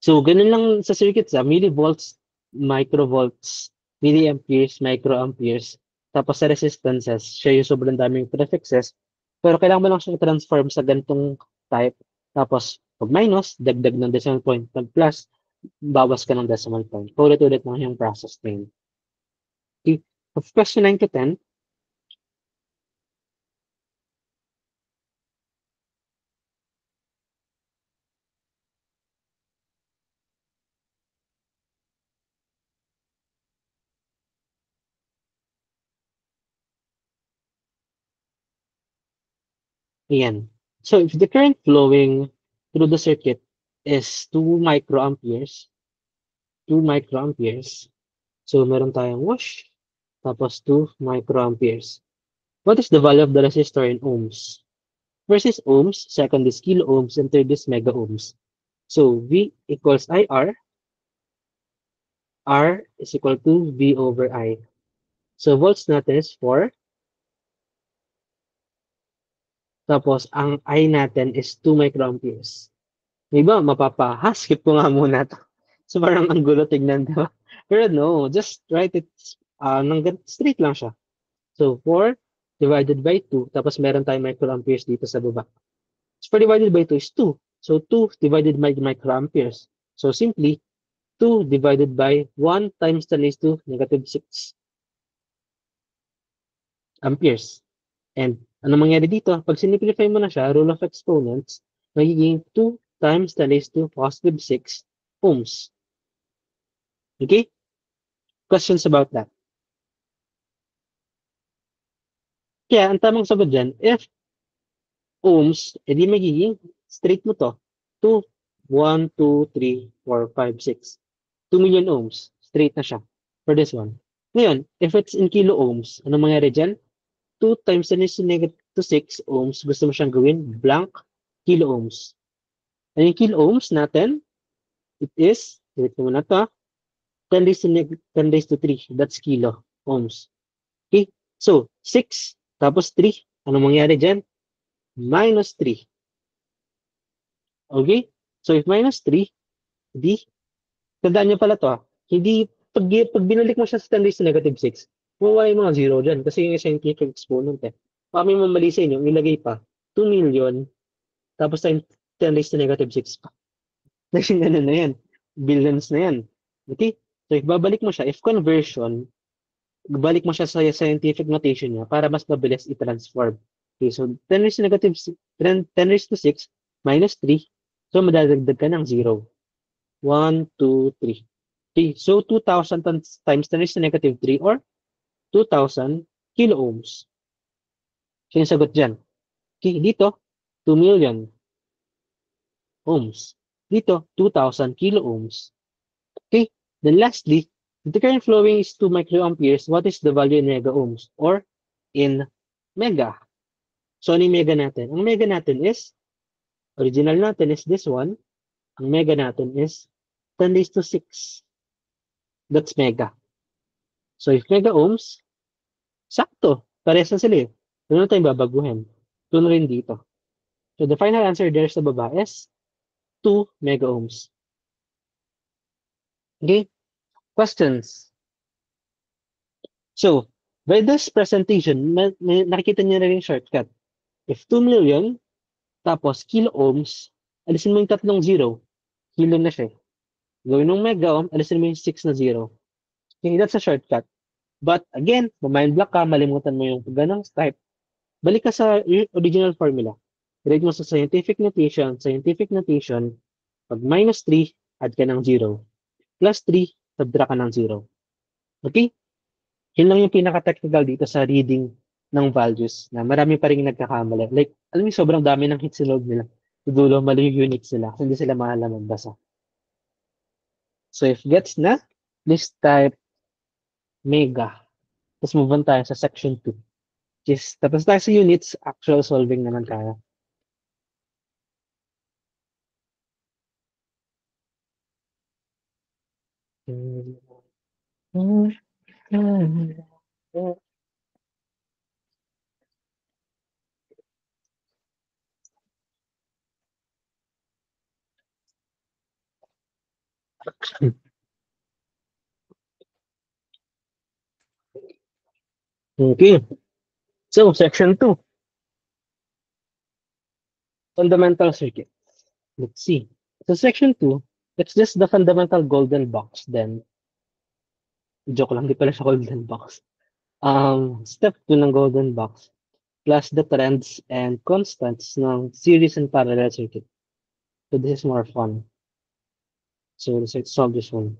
So, ganun lang sa circuits, millivolts, microvolts, milliamperes, microamperes. Tapos sa resistances, siya yung sobrang daming prefixes. Pero kailangan mo lang siyang transform sa ganitong type. Tapos, pag minus, dagdag ng decimal point. Pag plus, bawas ka ng decimal point. Paulit-ulit lang yung process na yun. Okay. Of question 9 to 10, ayan. So, if the current flowing through the circuit is 2 microamperes, so meron tayong whoosh, tapos 2 microamperes. What is the value of the resistor in ohms? First is ohms, second is kilo ohms, and third is mega ohms. So, V equals IR, R is equal to V over I. So, volts natin is 4, tapos ang I natin is 2 microamperes. May iba, skip ko nga muna to. So, parang ang gulo tignan, di ba? Pero no, just write it, straight lang siya. So, 4 divided by 2, tapos meron tayong microamperes dito sa baba. So, 4 divided by 2 is 2. So, 2 divided by microamperes. So, simply, 2 divided by 1 times 10 raised to negative 6 amperes. And, ano mangyari dito? Pag simplify mo na siya, rule of exponents, magiging 2 times 10 raised to positive 6 ohms. Okay? Questions about that? Kaya, ang tamang sagot dyan, if ohms, edi magiging straight mo to. 2, 1, 2, 3, 4, 5, 6. 2 million ohms. Straight na siya for this one. Ngayon, if it's in kilo ohms, ano mangyari dyan? 2 times 10 to negative to 6 ohms, gusto mo siyang gawin blank kilo ohms. And yung kilo ohms natin, it is, wait mo na to, 10 raised to 3. That's kilo ohms. Okay? So, 6 tapos 3. Ano mangyari dyan? Minus 3. Okay? So, if minus 3, di, tandaan nyo pala to, hindi, pag binalik mo siya sa 10 raised to negative 6, mawala yung mga zero dyan kasi yung scientific exponent eh. Baka may mamali sa inyo, ilagay pa, 2 million, tapos 10 raised to negative 6 pa. Kasi ano na yan, billions na yan. Okay? So, if babalik mo siya, if conversion, balik mo siya sa scientific notation niya para mas mabilis i-transform. Okay, so 10 raised to negative 10 raised to 6 minus 3. So, madadagdag ka ng 0. 1, 2, 3. Okay, so 2,000 times 10 raised to negative 3 or 2,000 kilo ohms. So, yung sagot dyan. Okay, dito, 2 million ohms. Dito, 2,000 kilo ohms. Okay, then lastly, if the current flowing is 2 microamperes, what is the value in mega ohms or in mega? So, ano yung mega natin? Ang mega natin is, original natin is this one. Ang mega natin is 10 raised to 6. That's mega. So, if mega ohms, sakto. Parehas na sila eh. Ano na tayong babaguhin? Ito na rin dito. So, the final answer there sa baba is 2 mega ohms. Okay? Questions? So, by this presentation, nakikita niyo na rin yung shortcut. If 2 million, tapos kilo ohms, alisin mo yung tatlong zero, kilo na siya. Gawin ng mega ohm, alisin mo yung 6 na zero. Okay, that's a shortcut. But again, mind block ka, malimutan mo yung ganang type. Balik ka sa original formula. Read mo sa scientific notation, pag minus 3, add ka ng 0. Plus 3, subtract ka ng 0. Okay? Yun lang yung pinaka-technical dito sa reading ng values na marami pa rin nagkakamali. Like, alam mo, sobrang dami ng hits load nila. Dulo, mali yung units nila. Hindi sila maalam magbasa. So, if gets na, please type mega. Tapos move on tayo sa section 2. Yes, tapos tayo sa units, actual solving naman tayo. Okay. So, section 2. Fundamental circuit. Let's see. So, section 2, it's just the fundamental golden box then. Joke lang, di pala siya golden box. Step 2 ng golden box plus the trends and constants ng series and parallel circuit. So, this is more fun. So, let's solve this one.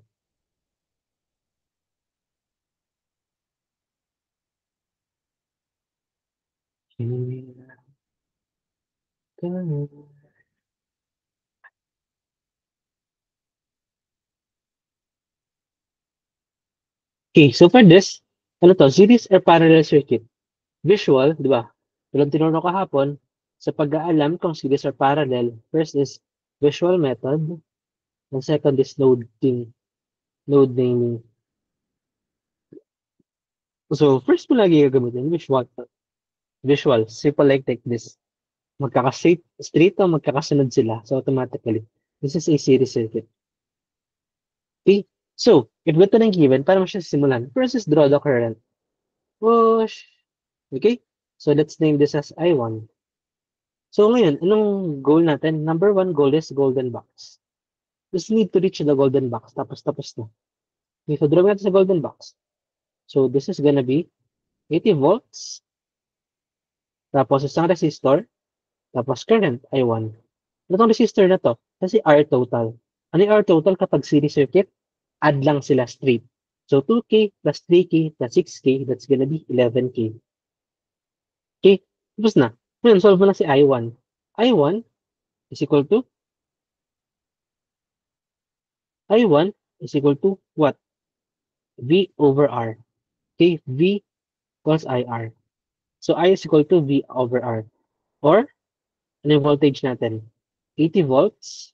Okay, so for this, ano to, series or parallel circuit? Visual, di ba? Tulad tinuro kahapon, sa pag-aalam kung series or parallel, first is visual method, and second is node naming. So, first mo lagi gagamitin, visual. Visual, simple like take this. Straight o magkakasunod sila. So, automatically, this is a series circuit. Okay? So, if ito na given, para mo siya simulan. First is draw the current. Push. Okay? So, let's name this as I1. So, ngayon, anong goal natin? Number 1 goal is golden box. Just need to reach the golden box. Tapos na. Okay, so draw natin sa golden box. So, this is gonna be 80 volts. Tapos, isang resistor. Tapos, current, I1. Itong resistor na to, kasi R total. Ano yung R total kapag series circuit? Add lang sila straight. So, 2K plus 3K plus 6K, that's gonna be 11K. Okay? Tapos na. Ngayon, solve mo na si I1. I1 is equal to I1 is equal to what? V over R. Okay, V equals IR. So I is equal to V over R. Or, ano yung voltage natin? 80 volts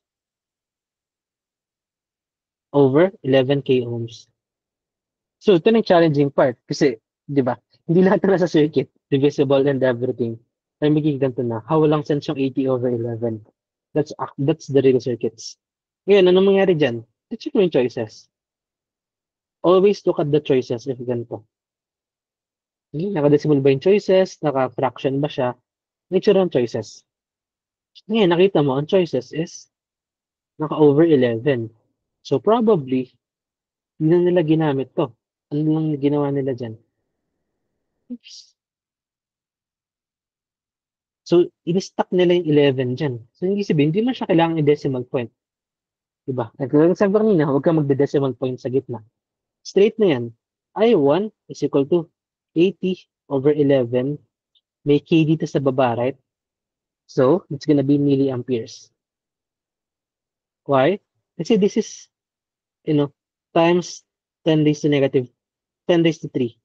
over 11K ohms. So, ito na yung challenging part. Kasi, di ba, hindi lahat na nasa circuit, divisible and everything, ay magiging ganito na. How walang sense yung 80 over 11. That's the real circuits. Ngayon, ano mangyari dyan? Check mo yung choices. Always look at the choices if ganito. Naka-decimal ba yung choices? Naka-fraction ba siya? Nature ng choices. Ngayon, nakita mo, ang choices is naka-over 11. So, probably, hindi na nila ginamit to. Ano lang ginawa nila dyan? Oops. So, in-stack nila yung 11 dyan. So, hindi sabihin, hindi man siya kailangan i-decimal point. Diba? Nagkaroon sabi ko kanina, huwag ka magde-decimal point sa gitna. Straight na yan. I1 is equal to 80 over 11. May K dito sa baba, right? So, it's gonna be milliamperes. Why? Kasi this is, you know, times 10 raised to negative 10 raised to 3.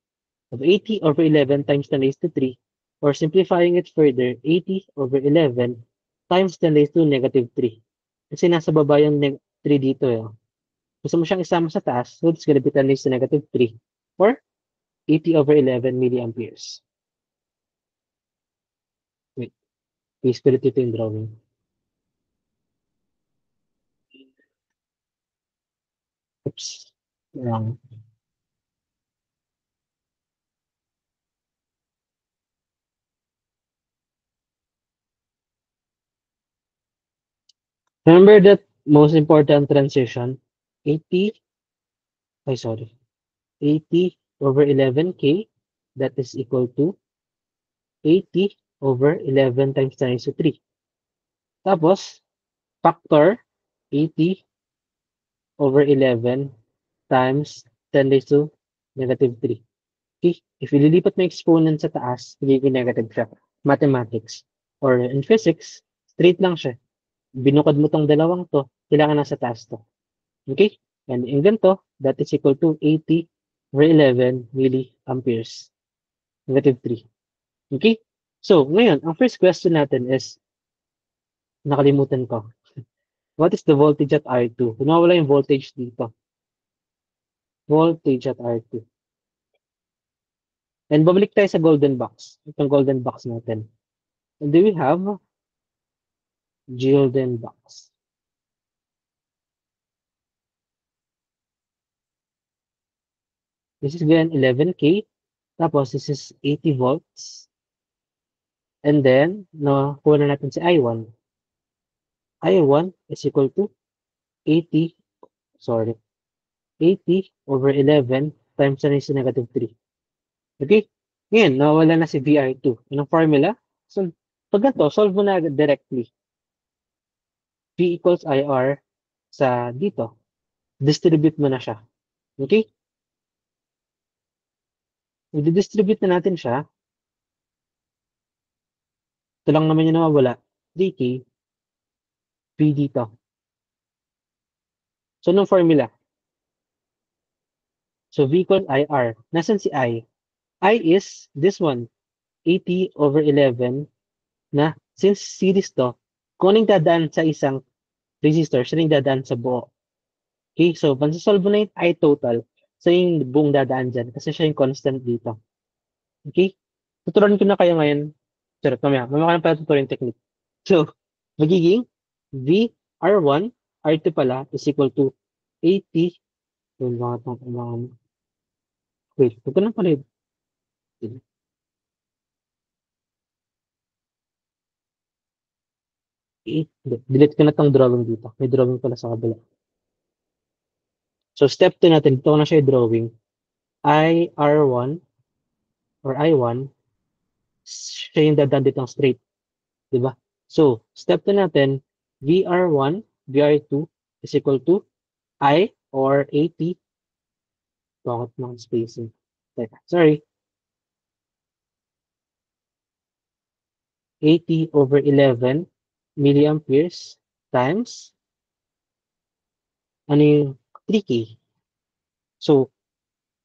Of 80 over 11 times 10 raised to 3, or simplifying it further, 80 over 11 times 10 raised to negative 3. Kasi nasa baba yung 3 dito. Eh. Gusto mo siyang isama sa taas, so it's gonna be 10 raised to negative 3, or 80 over 11 milliamperes. Wait, please put it ito yung drawing. Oops, wrong. Remember that most important transition, 80, sorry, 80 over 11K, that is equal to 80 over 11 times 10 raised to 3. Tapos, factor 80 over 11 times 10 raised to negative 3. Okay? If ililipat mo yung exponent sa taas, magiging negative siya. Mathematics. Or in physics, straight lang siya. Binukod mo tong dalawang to, kailangan nasa taas to. Okay? And in ganito, that is equal to 80 over 11 milliamperes. Negative 3. Okay? So, ngayon, ang first question natin is, nakalimutan ko. What is the voltage at R2? Kung nawala yung voltage dito. Voltage at R2. And bumalik tayo sa golden box. Itong golden box natin. And do we have golden box? This is again 11K. Tapos this is 80 volts. And then, nakuha na natin si I1. I1 is equal to 80, sorry, 80 over 11 times 10 raised to negative 3. Okay? Ngayon, nawala na si VR2. Anong formula? So, pag ganito, solve mo na directly. V equals IR sa dito. Distribute mo na siya. Okay? I-distribute na natin siya. Ito lang naman yung nawawala. DK, V dito. So, anong formula? So, V equals IR. Nasaan si I? I is this one. 80 over 11 na since series to, kung anong dadaan sa isang resistor, siya rin dadaan sa buo. Okay, so pansasolve mo na yung I total, so yung buong dadaan dyan, kasi siya yung constant dito. Okay? Tuturuan ko na kayo ngayon. Sarap, mamaya ka na pala tuturuan yung technique. So, magiging V R1, R2 pala is equal to 80, yung wait, ito na pala yun. Delete ko na tong drawing dito. May drawing pala sa kabila. So, step 2 natin, ito ko na siya yung drawing. IR1 or I1, siya yung dadaan ditong straight. Diba? So, step 2 natin, VR1, VR2 is equal to I or 80. Bakit ng spacing? Teka, sorry. 80 over 11 milliamperes times, ano yung 3K. So,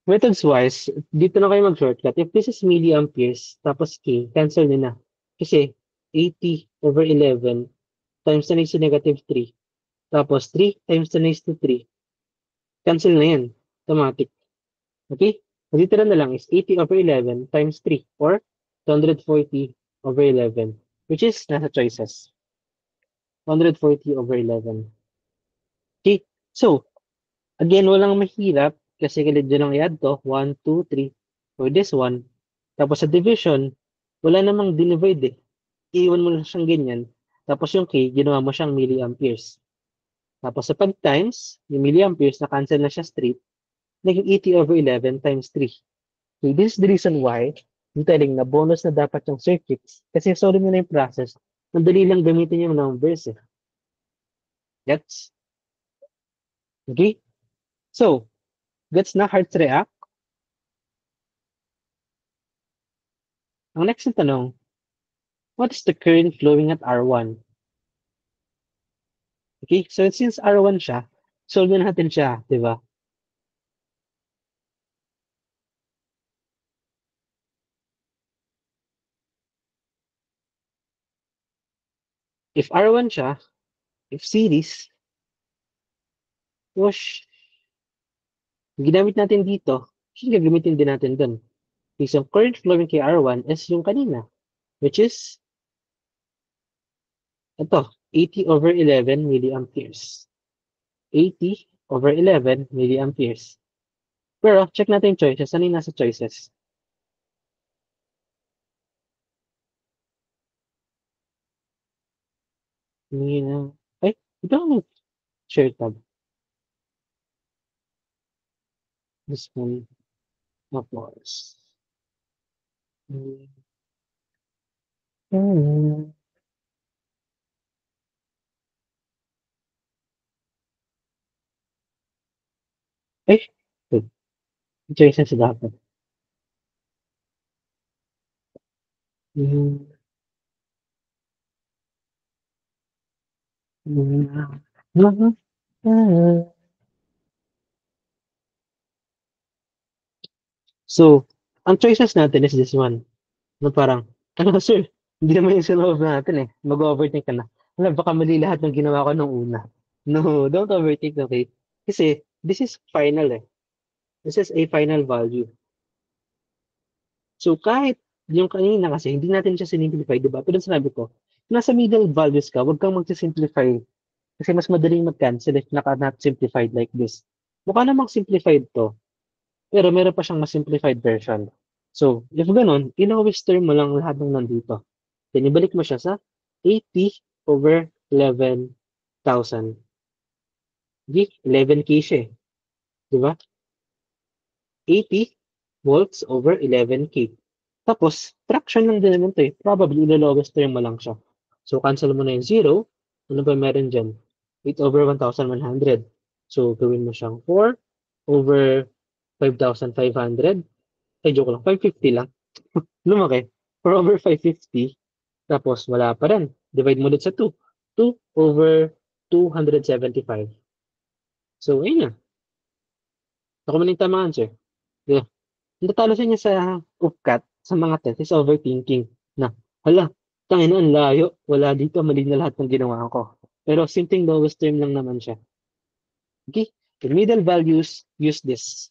methods-wise, dito na kayo mag-shortcut. If this is milliamperes, tapos K, cancel nyo na. Kasi 80/11 times 10 raised to negative 3, tapos 3 times 10 raised to 3, cancel na yan. Automatic. Okay? Natitira na lang is 80/11 times 3 or 240/11, which is nasa choices. 240/11. Okay? So, again, walang mahirap kasi kilid nyo lang i-add to. 1, 2, 3 for this one. Tapos sa division, wala namang dinivide eh. Iiwan mo lang siyang ganyan. Tapos yung K, ginawa mo siyang milliamperes. Tapos sa pag-times, yung milliamperes, na-cancel na siya straight, naging 80/11 times 3. So this is the reason why I'm telling na bonus na dapat yung circuits. Kasi solve mo na yung process. Madali lang gamitin yung numbers eh. Gets? Okay? So, gets na Hearts react? Ang next na tanong, what is the current flowing at R1? Okay? So since R1 siya, solve na natin siya, di ba? If R1 siya, if series, wash, ginamit natin dito, siya gagamitin din natin dun. Okay, so current flowing kay R1 is yung kanina, which is ito, 80/11 milliamperes. 80/11 milliamperes. Pero, check natin yung choices. Ano yung nasa choices? Ay, ito ang share tab. This one. Tapos. Hmm. Ay, wait. Choices dapat. Hmm. Hmm. So, ang choices natin is this one. Na parang, ano sir, hindi naman yung sinolve natin eh. Mag-overthink ka na. Wala, baka mali lahat ng ginawa ko nung una. No, don't overthink, okay? Kasi, this is final eh. This is a final value. So, kahit yung kanina kasi, hindi natin siya sinimplify, di ba? Pero sinabi ko, nasa middle values ka, huwag kang magsisimplify. Kasi mas madaling mag-cancel if not simplified like this. Mukha namang simplified to, pero meron pa siyang mas simplified version. So, if ganun, in-always term mo lang lahat ng nandito. Then, ibalik mo siya sa 80/11,000. Di, 11K siya eh. Di ba? 80 volts over 11K. Tapos, fraction lang din naman to eh. Probably, ilo-lowest term mo lang siya. So, cancel mo na yung 0. Ano ba meron dyan? 8/1100. So, gawin mo siyang 4/5500. Ay, joke lang. 550 lang. Lumaki. 4/550. Tapos, wala pa rin. Divide mo ulit sa 2. 2/275. So, ayun na. Ako man yung tamang answer. Yeah. Natalo siya niya sa upcut sa mga test is overthinking na, hala, tangina, ang layo. Wala dito, mali na lahat ng ginawa ko. Pero simpleng lowest term lang naman siya. Okay? In middle values, use this.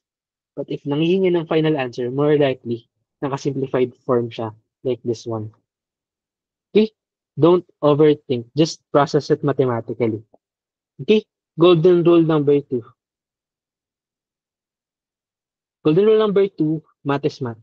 But if nanghihingi ng final answer, more likely, nakasimplified form siya, like this one. Okay? Don't overthink. Just process it mathematically. Okay? Golden rule number 2. Golden rule number 2, math is math.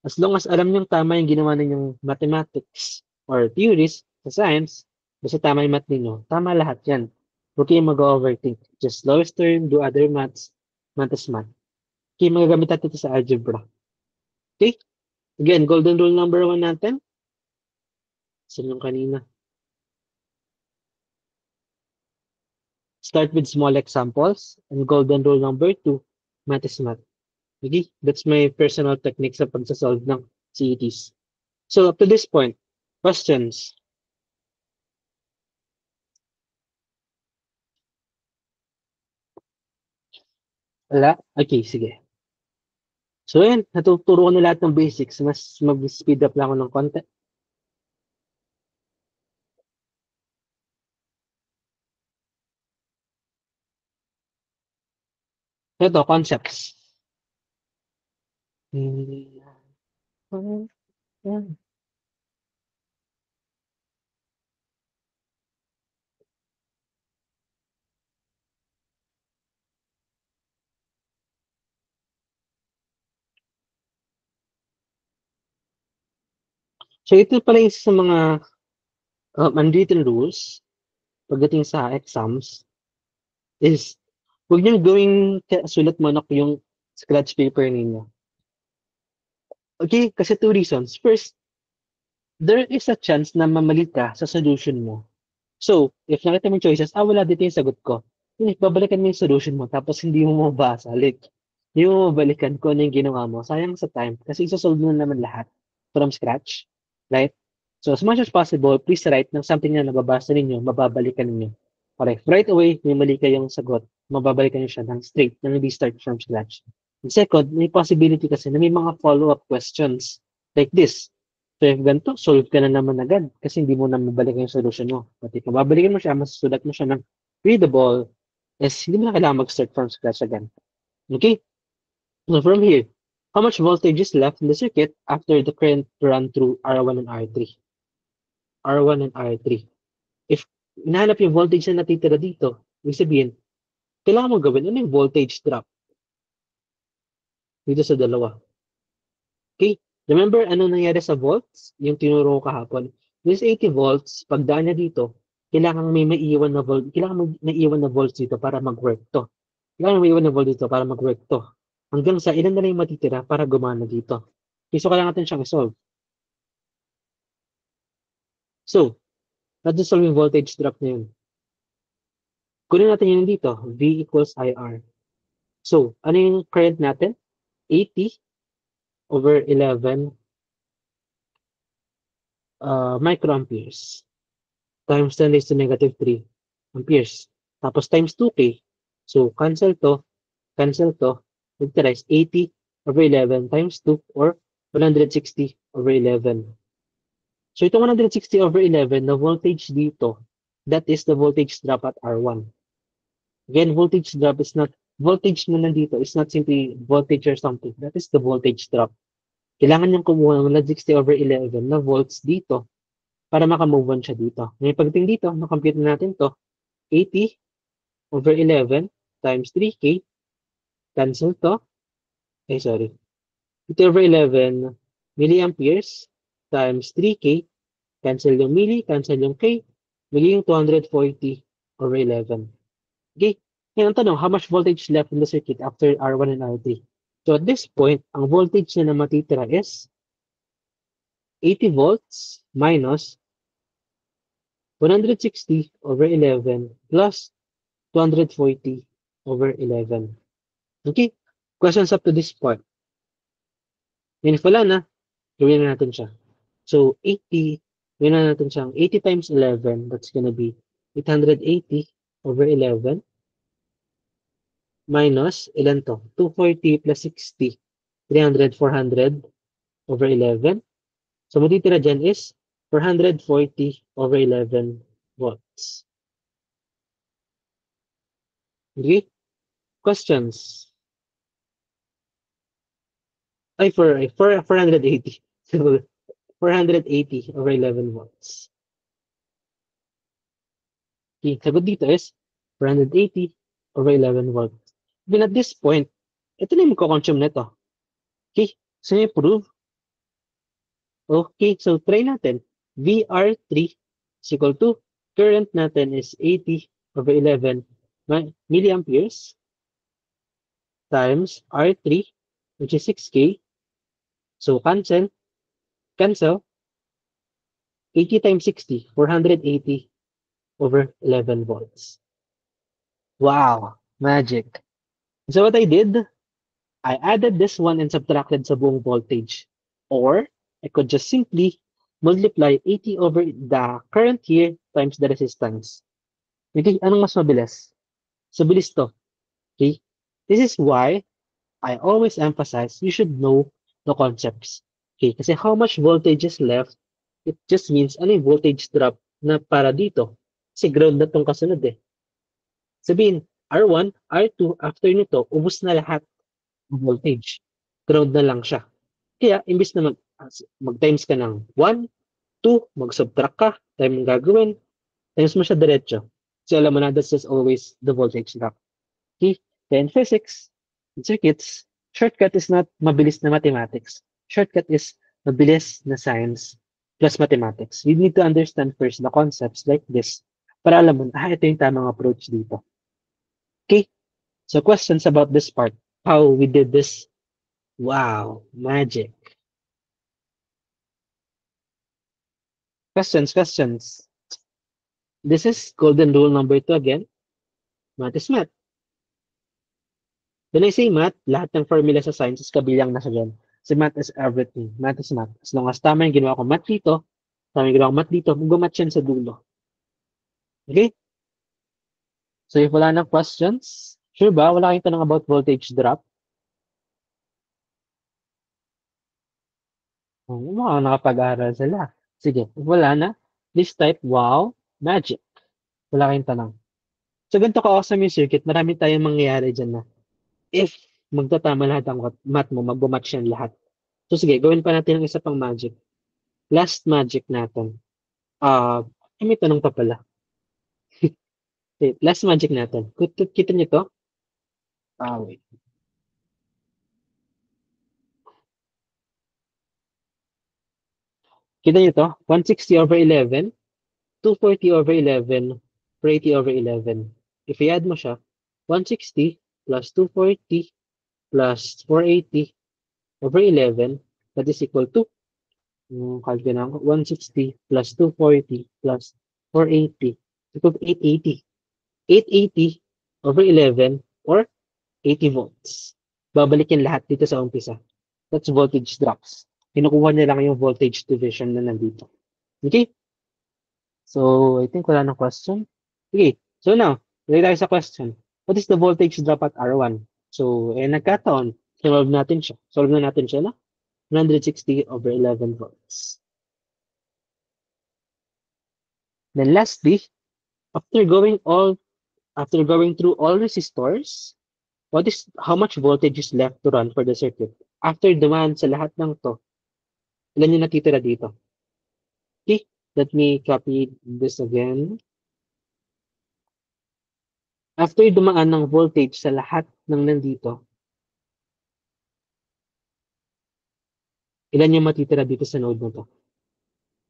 As long as alam niyong tama yung ginawa ninyong mathematics or theories sa science, basta tama yung math ninyo, tama lahat yan. Huwag kayong mag-overthink. Just lowest term, do other maths, math is math. Okay, magagamit natin ito sa algebra. Okay? Again, golden rule number 1 natin. Saan yung kanina? Start with small examples. And golden rule number 2, math is math. Okay? That's my personal technique sa pagsasolve ng CETs. So, up to this point, questions? Wala? Okay, sige. So yun, natuturo ko na lahat ng basics. Mas mag-speed up lang ako ng konti. Ito, concepts. Hmm, So ito pala yung isa sa mga unwritten rules pagdating sa exams is huwag niyo gawing sulat manok yung scratch paper ninyo. Okay, kasi two reasons. First, there is a chance na mamali ka sa solution mo. So, if nakita mo yung choices, wala dito yung sagot ko. Yun, babalikan mo yung solution mo, tapos hindi mo mabasa. Like, hindi mo mabalikan kung ano yung ginawa mo. Sayang sa time, kasi isasolve mo na naman lahat from scratch. Right? So, as much as possible, please write ng something na nababasa ninyo, mababalikan ninyo. Okay, right away, may mali kayong sagot, mababalikan nyo siya ng straight, na hindi start from scratch. And second, may possibility kasi na may mga follow-up questions like this. So if ganito, solve ka na naman agad kasi hindi mo na mabalikan yung solution mo. But if mababalikan mo siya, masusulat mo siya ng readable, is hindi mo na kailangan mag-start from scratch again. Okay? So from here, how much voltage is left in the circuit after the current run through R1 and R3? R1 and R3. If hinahanap yung voltage na natitira dito, ibig sabihin, kailangan mo gawin, ano yung voltage drop dito sa dalawa? Okay? Remember, ano nangyari sa volts? Yung tinuro ko kahapon. This 80 volts, pagdaan niya dito, kailangan may maiiwan na volt, kailangan may naiiwan na volts dito para mag-work to. Kailangan may iwan na volt dito para mag-work to. Hanggang sa ilan na lang yung matitira para gumana dito. Okay, so kailangan natin siyang isolve. So, let's solve yung voltage drop na yun. Kunin natin yun dito, V equals IR. So, ano yung current natin? 80 over 11 microamperes times 10 raised to negative 3 amperes. Tapos times 2K. So, cancel to, nagtira is 80 over 11 times 2 or 160 over 11. So, itong 160 over 11 na voltage dito, that is the voltage drop at R1. Again, voltage drop is not, voltage na nandito is not simply voltage or something. That is the voltage drop. Kailangan niyang kumuha ng 160 over 11 na volts dito para makamove on siya dito. Ngayon, pagdating dito, makompute na natin to 80 over 11 times 3K, cancel to, sorry, 80 over 11 milliamperes times 3K, cancel yung milli, cancel yung K, magiging 240 over 11. Okay, ngayon ang tanong, how much voltage left in the circuit after R1 and R3? So at this point, ang voltage na matitira is 80 volts minus 160 over 11 plus 240 over 11. Okay? Questions up to this point. And if wala na, gawin na natin siya. So, 80, gawin na natin siyang 80 times 11, that's gonna be 880 over 11 minus, ilan to? 240 plus 60, 300, 400 over 11. So, matitira dyan is 440 over 11 volts. Okay? Questions? Ay, 480. So, 480 over 11 volts. Okay, sagot dito is 480 over 11 volts. Then at this point, ito na yung magko-consume nito. Okay, so yung prove. Okay, so try natin. VR3 is equal to current natin is 80 over 11 milliamperes times R3, which is 6K. So cancel 80 times 60, 480 over 11 volts. Wow, magic. So what I did, I added this one and subtracted sa buong voltage. Or, I could just simply multiply 80 over the current here times the resistance. Okay, anong mas mabilis? So, bilis to. Okay? This is why I always emphasize you should know the concepts. Okay, kasi how much voltage is left, it just means ano yung voltage drop na para dito. Kasi ground na tong kasunod eh. Sabihin, R1, R2, after nito, ubos na lahat ng voltage. Ground na lang siya. Kaya, imbis na mag-times ka ng 1, 2, mag-subtract ka, time yung gagawin, times mo siya diretso. So, alam mo na, that's just always the voltage drop. Okay? Then, physics, in circuits, shortcut is not mabilis na mathematics. Shortcut is mabilis na science plus mathematics. You need to understand first the concepts like this para alam mo, ito yung tamang approach dito. Okay? So, questions about this part. How we did this. Wow, magic. Questions. This is golden rule number 2 again. Math is math. When I say math, lahat ng formula sa science is kabilang na siya dyan. So math is everything. Math is math. As long as tama yung ginawa ko math dito, tama yung ginawa ko math dito, mag-math yan sa dulo. Okay? So if wala na questions, sure ba? Wala kayong tanong about voltage drop? Mga nakapag-aaral sila. Sige, if wala na, please type, wow, magic. Wala kayong tanong. So ganito ka-awesome yung circuit, marami tayong mangyayari dyan na if magtatama lahat ang math mo, mag-match yan lahat. So sige, gawin pa natin ang isa pang magic. Last magic natin. May tanong pa pala. Okay, last magic natin. Kita niyo to? Wait. Kita niyo to? 160 over 11, 240 over 11, 480 over 11. If i-add mo siya, 160 plus 240 plus 480 over 11, that is equal to calculate na ako. 160 plus 240 plus 480 equal to 880. 880 over 11 or 80 volts. Babalikin lahat dito sa umpisa. That's voltage drops. Kinukuha niya lang yung voltage division na nandito. Okay? So, I think wala na question. Okay. So now, ready tayo sa question. What is the voltage drop at R1? So, nagkataon. Solve na natin siya na. 160 over 11 volts. Then lastly, after going through all resistors, how much voltage is left to run for the circuit? After dumaan sa lahat ng to, ilan yung natitira dito? Okay, let me copy this again. After dumaan ng voltage sa lahat ng nandito, ilan yung matitira dito sa node na to?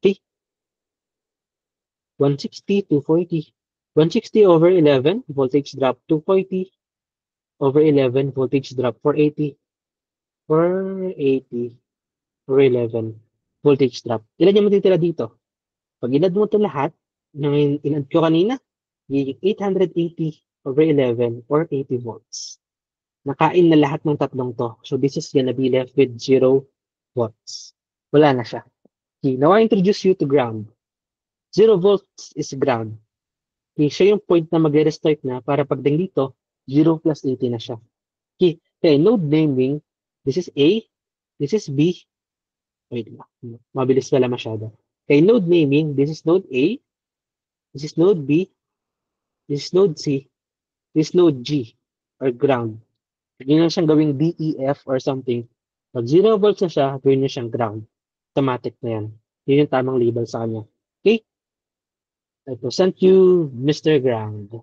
Okay, 160, 240. 160 over 11, voltage drop 240 over 11, voltage drop 480. 480 over 11, voltage drop. Ilan yung matitira dito? Pag inad mo ito lahat, yung inad ko kanina, 880 over 11 or 80 volts. Nakain na lahat ng tatlong to. So this is gonna be left with 0 volts. Wala na siya. Okay, now I introduce you to ground. 0 volts is ground. Okay, siya yung point na magre-restart na para pagdating dito, 0 plus 80 na siya. Okay, kaya node naming, this is A, this is B. Wait lang, mabilis pala masyado. Kaya node naming, this is node A, this is node B, this is node C, this is node G, or ground. Hindi na siyang gawing D, E, F, or something. Pag 0 volts na siya, gawin niyo siyang ground. Automatic na yan. Yun yung tamang label sa kanya. Okay? I present you Mr. Ground.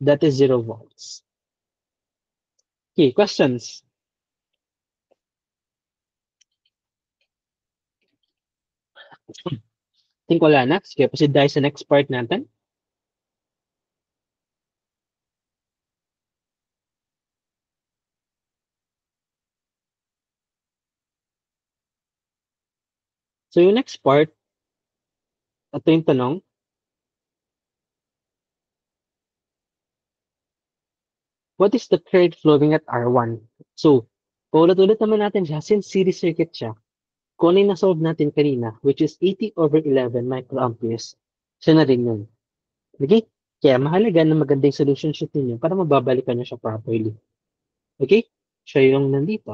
That is 0 volts. Okay, questions? Think wala na. Sige, proceed tayo sa next part natin. So yung next part, ito yung tanong. What is the current flowing at R1? So, ulit-ulit naman natin siya. Since series circuit siya, kung ano yung na-solve natin kanina, which is 80 over 11 microamperes, siya na rin yun. Okay? Kaya mahalaga na maganda yung solution sheet ninyo para mababalikan nyo siya properly. Okay? Siya yung nandito.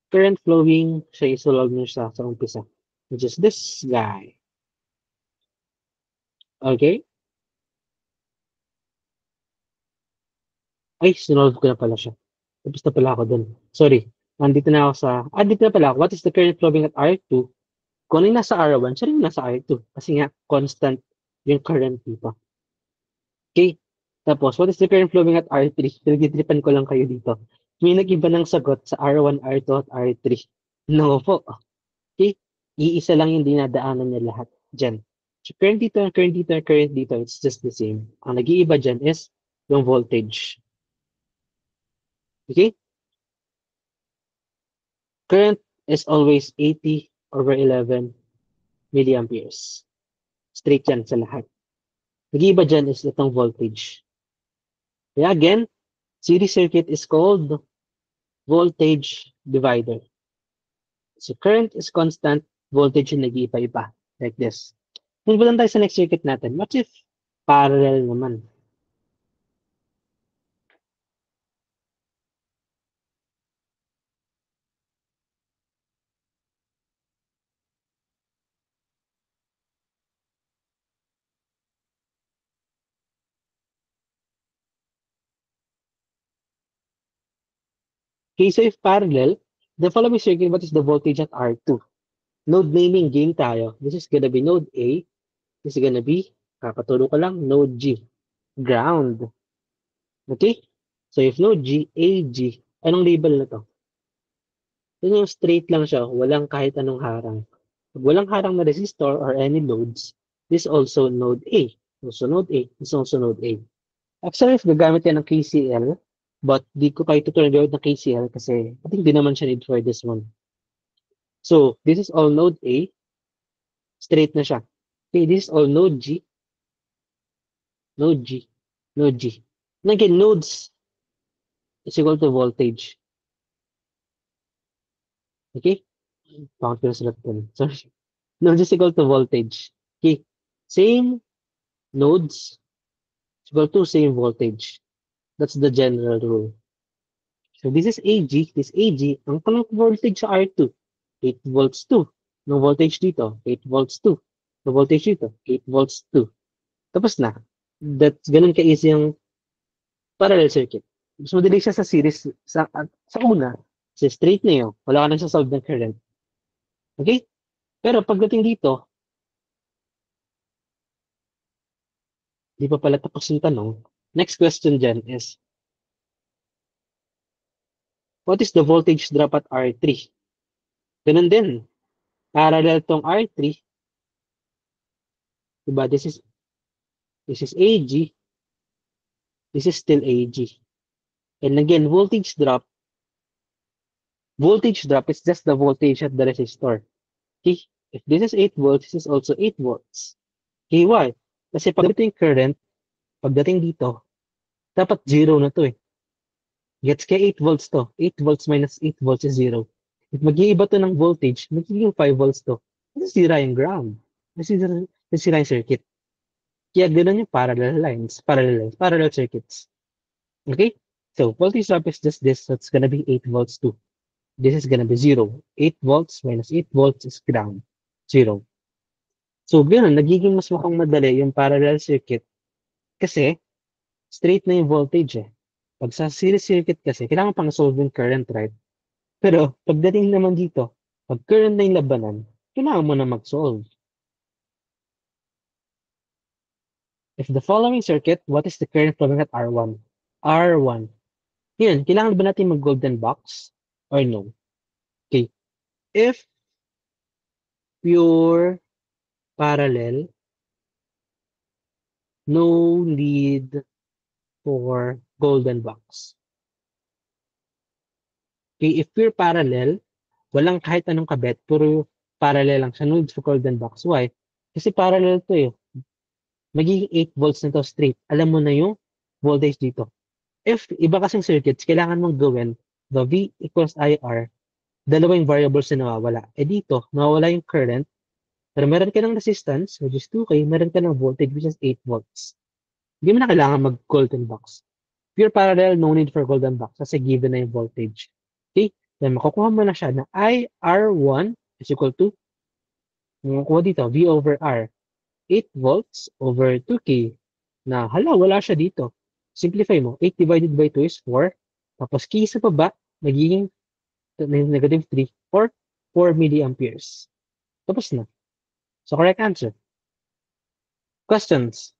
Current flowing, siya isolve nyo siya sa umpisa. Which is this guy. Okay? Ay, sinolve ko na pala siya. Tapos na pala ako dun. Sorry. Andito na ako sa... dito na pala ako. What is the current flowing at R2? Kung ano yung nasa R1, siya rin nasa R2. Kasi nga, constant yung current dito. Okay? Tapos, what is the current flowing at R3? Pinagtitripan ko lang kayo dito. May nag-iba ng sagot sa R1, R2, at R3. No po. Okay? Iisa lang yung dinadaanan niya lahat dyan. So, current dito, current dito, current dito, it's just the same. Ang nag-iiba dyan is yung voltage. Okay? Current is always 80 over 11 milliamperes. Straight yan sa lahat. Nag-iiba dyan is itong voltage. Kaya again, series circuit is called voltage divider. So current is constant, voltage yung nag-iiba-iba. Like this. Move lang tayo sa next circuit natin. What if parallel naman? Okay, so if parallel, the following circuit, what is the voltage at R2? Node naming game tayo. This is gonna be node A. This is gonna be, kapaturo ko lang, node G. Ground. Okay? So if node G, AG, anong label na to? Yun yung straight lang siya, walang kahit anong harang. Pag walang harang na resistor or any loads, this also node A. Also node A, this also node A. Actually, if gagamit yan ng KCL, but di ko kayo tuturuan ng KCL kasi I think di naman siya need for this one. So, this is all node A, straight na siya. Okay, this is all node G, node G, node G. And again, nodes is equal to voltage. Okay? Bakit ko nasulat dun? Sorry. Nodes is equal to voltage. Okay. Same nodes is equal to same voltage. That's the general rule. So this is AG, this AG, ang tanong voltage sa R2, 8 volts 2. No voltage dito, 8 volts 2. No voltage dito, 8 volts 2. Tapos na. That's ganun ka-easy yung parallel circuit. Mas madali siya sa series, sa una, kasi straight na yun, wala ka nang sasolve ng current. Okay? Pero pagdating dito, di pa pala tapos yung tanong. Next question dyan is, what is the voltage drop at R3? Ganun din. Parallel tong R3, diba? This is AG, this is still AG. And again, voltage drop is just the voltage at the resistor. Okay? If this is 8 volts, this is also 8 volts. Okay, why? Kasi pag ito yung current, pagdating dito, dapat 0 na to eh. Gets kaya 8 volts to. 8 volts minus 8 volts is 0. If mag-iiba to ng voltage, magiging 5 volts to. Nasisira yung ground. Nasisira yung circuit. Kaya ganoon yung parallel circuits. Okay? So, voltage drop is just this. So, it's gonna be 8 volts too. This is gonna be 0. 8 volts minus 8 volts is ground. 0. So, ganoon, nagiging mas mukhang madali yung parallel circuit kasi straight na yung voltage eh. Pag sa series circuit kasi, kailangan pang solve yung current, right? Pero, pagdating naman dito, pag current na yung labanan, kailangan mo na mag-solve. If the following circuit, what is the current flowing at R1? R1. Yun, kailangan ba natin mag-golden box or no? Okay. If pure parallel, no need for golden box. Okay, if pure parallel, walang kahit anong kabit, puro parallel lang siya, no need for golden box. Why? Kasi parallel to eh. Magiging 8 volts na to straight. Alam mo na yung voltage dito. If iba kasing circuits, kailangan mong gawin the V equals IR, dalawang variables na nawawala. Eh dito, nawawala yung current, Pero meron ka ng resistance, which is 2K, meron ka ng voltage, which is 8 volts. Hindi mo na kailangan mag-golden box. Pure parallel, no need for golden box kasi given na yung voltage. Okay? Then makukuha mo na siya na IR1 is equal to, makukuha dito, V over R. 8 volts over 2K. Na, wala siya dito. Simplify mo. 8 divided by 2 is 4. Tapos key sa baba, magiging negative 3 or 4 milliamperes. Tapos na. So, correct answer. Questions?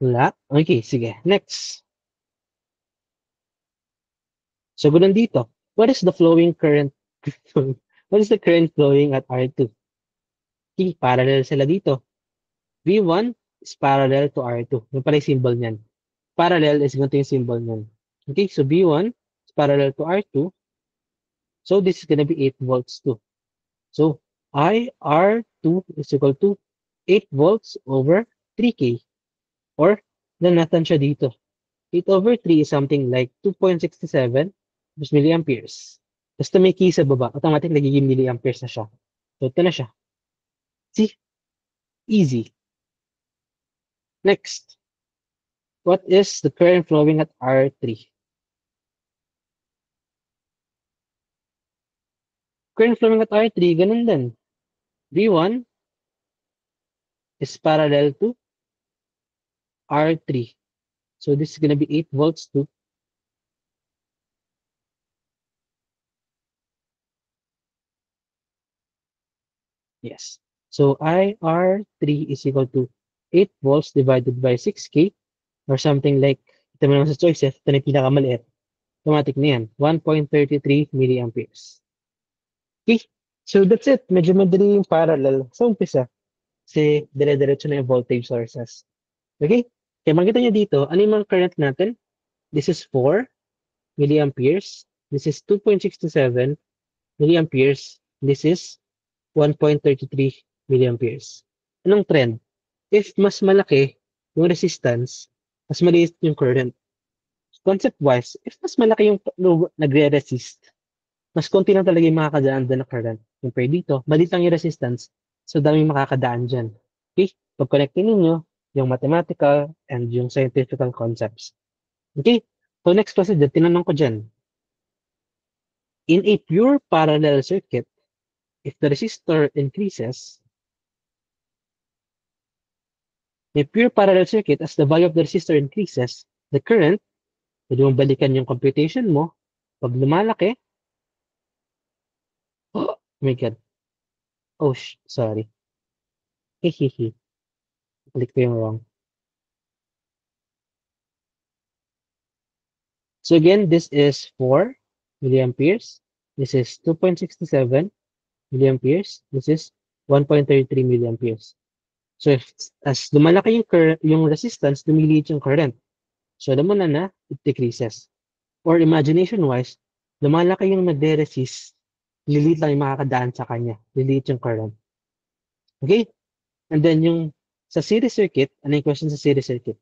Wala? Okay, sige. Next. So, ganun dito. What is the flowing current? What is the current flowing at R2? Okay, parallel sila dito. V1 is parallel to R2. Yung pala yung symbol niyan. Parallel is ganito yung symbol niyan. Okay, so V1 is parallel to R2. So, this is gonna be 8 volts too. So, IR2 is equal to 8 volts over 3K. Or, natin siya dito. 8 over 3 is something like 2.67 milliamperes. Basta may key sa baba, automatic nagiging milliamperes na siya. So, ito na siya. See? Easy. Next. What is the current flowing at R3? Current flowing at R3, ganun din. V1 is parallel to R3. So, this is gonna be 8 volts too. Yes. So IR3 is equal to 8 volts divided by 6K or something like, ito mo naman sa choices, ito na yung pinakamaliit. Automatic na yan, 1.33 milliamperes. Okay, so that's it. Medyo madali yung parallel sa umpisa kasi dire-diretso na yung voltage sources. Okay, kaya makita nyo dito, ano yung mga current natin? This is 4 milliamperes. This is 2.67 milliamperes. This is 1.33 milliamperes. Anong trend? If mas malaki yung resistance, mas maliit yung current. Concept-wise, if mas malaki yung nagre-resist, mas konti lang talaga yung makakadaan doon na current. Compare dito, maliit lang yung resistance, so daming makakadaan dyan. Okay? Pag-connectin ninyo, yung mathematical and yung scientific concepts. Okay? So next question dyan, tinanong ko dyan. In a pure parallel circuit, if the resistor increases, in a pure parallel circuit, as the value of the resistor increases, the current, pwede mong balikan yung computation mo, pag lumalaki, oh my God, oh, sorry. Hehehe, click ko yung wrong. So again, this is 4 milliamperes. This is 2.67 milliamperes. This is 1.33 milliamperes. So if, as lumalaki yung resistance, lumiliit yung current. So alam mo na it decreases. Or imagination-wise, lumalaki yung nagre-resist, liliit lang yung makakadaan sa kanya. Liliit yung current. Okay? And then yung sa series circuit, ano yung question sa series circuit?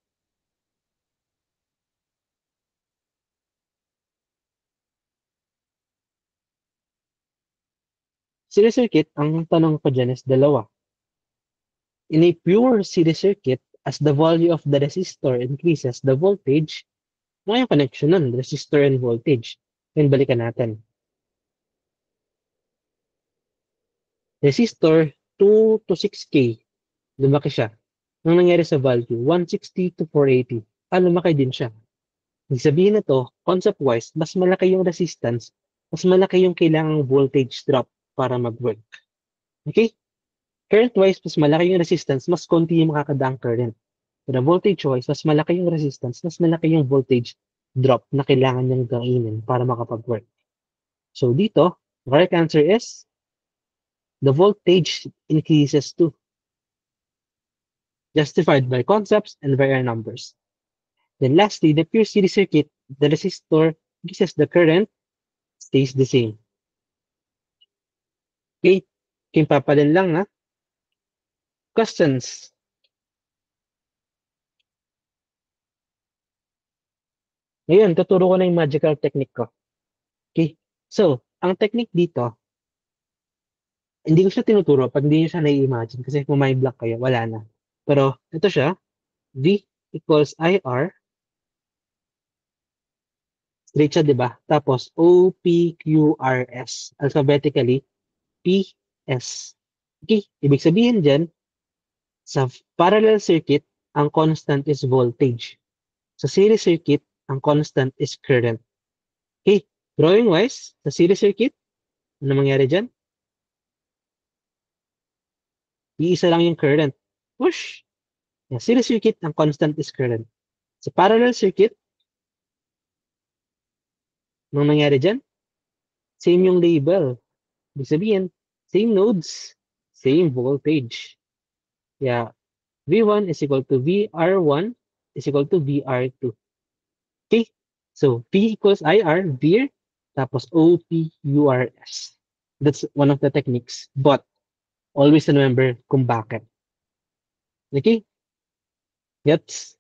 Series circuit, ang tanong ko dyan is dalawa. In a pure series circuit, as the value of the resistor increases the voltage, ano yung connection nun? Resistor and voltage. Then balikan natin. Resistor, 2 to 6K. Lumaki siya. Anong nangyari sa value? 160 to 480. Lumaki din siya. Ibig sabihin na to, concept-wise, mas malaki yung resistance, mas malaki yung kailangang voltage drop para mag-work. Okay? Current-wise, mas malaki yung resistance, mas konti yung makakadaang current. Pero voltage-wise, mas malaki yung resistance, mas malaki yung voltage drop na kailangan niyang gawinin para makapag-work. So dito, the correct answer is the voltage increases too, justified by concepts and by our numbers. Then lastly, the pure series circuit, the resistor increases, the current stays the same. Okay? Kimpapadin lang na. Questions? Ngayon, tuturo ko na yung magical technique ko. Okay? So, ang technique dito, hindi ko siya tinuturo pag hindi nyo siya nai-imagine kasi kung may block kayo, wala na. Pero, ito siya, V equals IR, straight siya, di ba? Tapos, OPQRS, alphabetically, PS. Okay, ibig sabihin dyan, sa parallel circuit, ang constant is voltage. Sa series circuit, ang constant is current. Okay, drawing wise, sa series circuit, ano mangyari dyan? Iisa lang yung current. Push! Yeah, series circuit, ang constant is current. Sa parallel circuit, ano mangyari dyan? Same yung label. Ibig sabihin, same nodes, same voltage. Yeah, V1 is equal to VR1 is equal to VR2. Okay? So, P equals IR, VIR, tapos OPURS. That's one of the techniques. But, always remember kung bakit. Okay? Gets?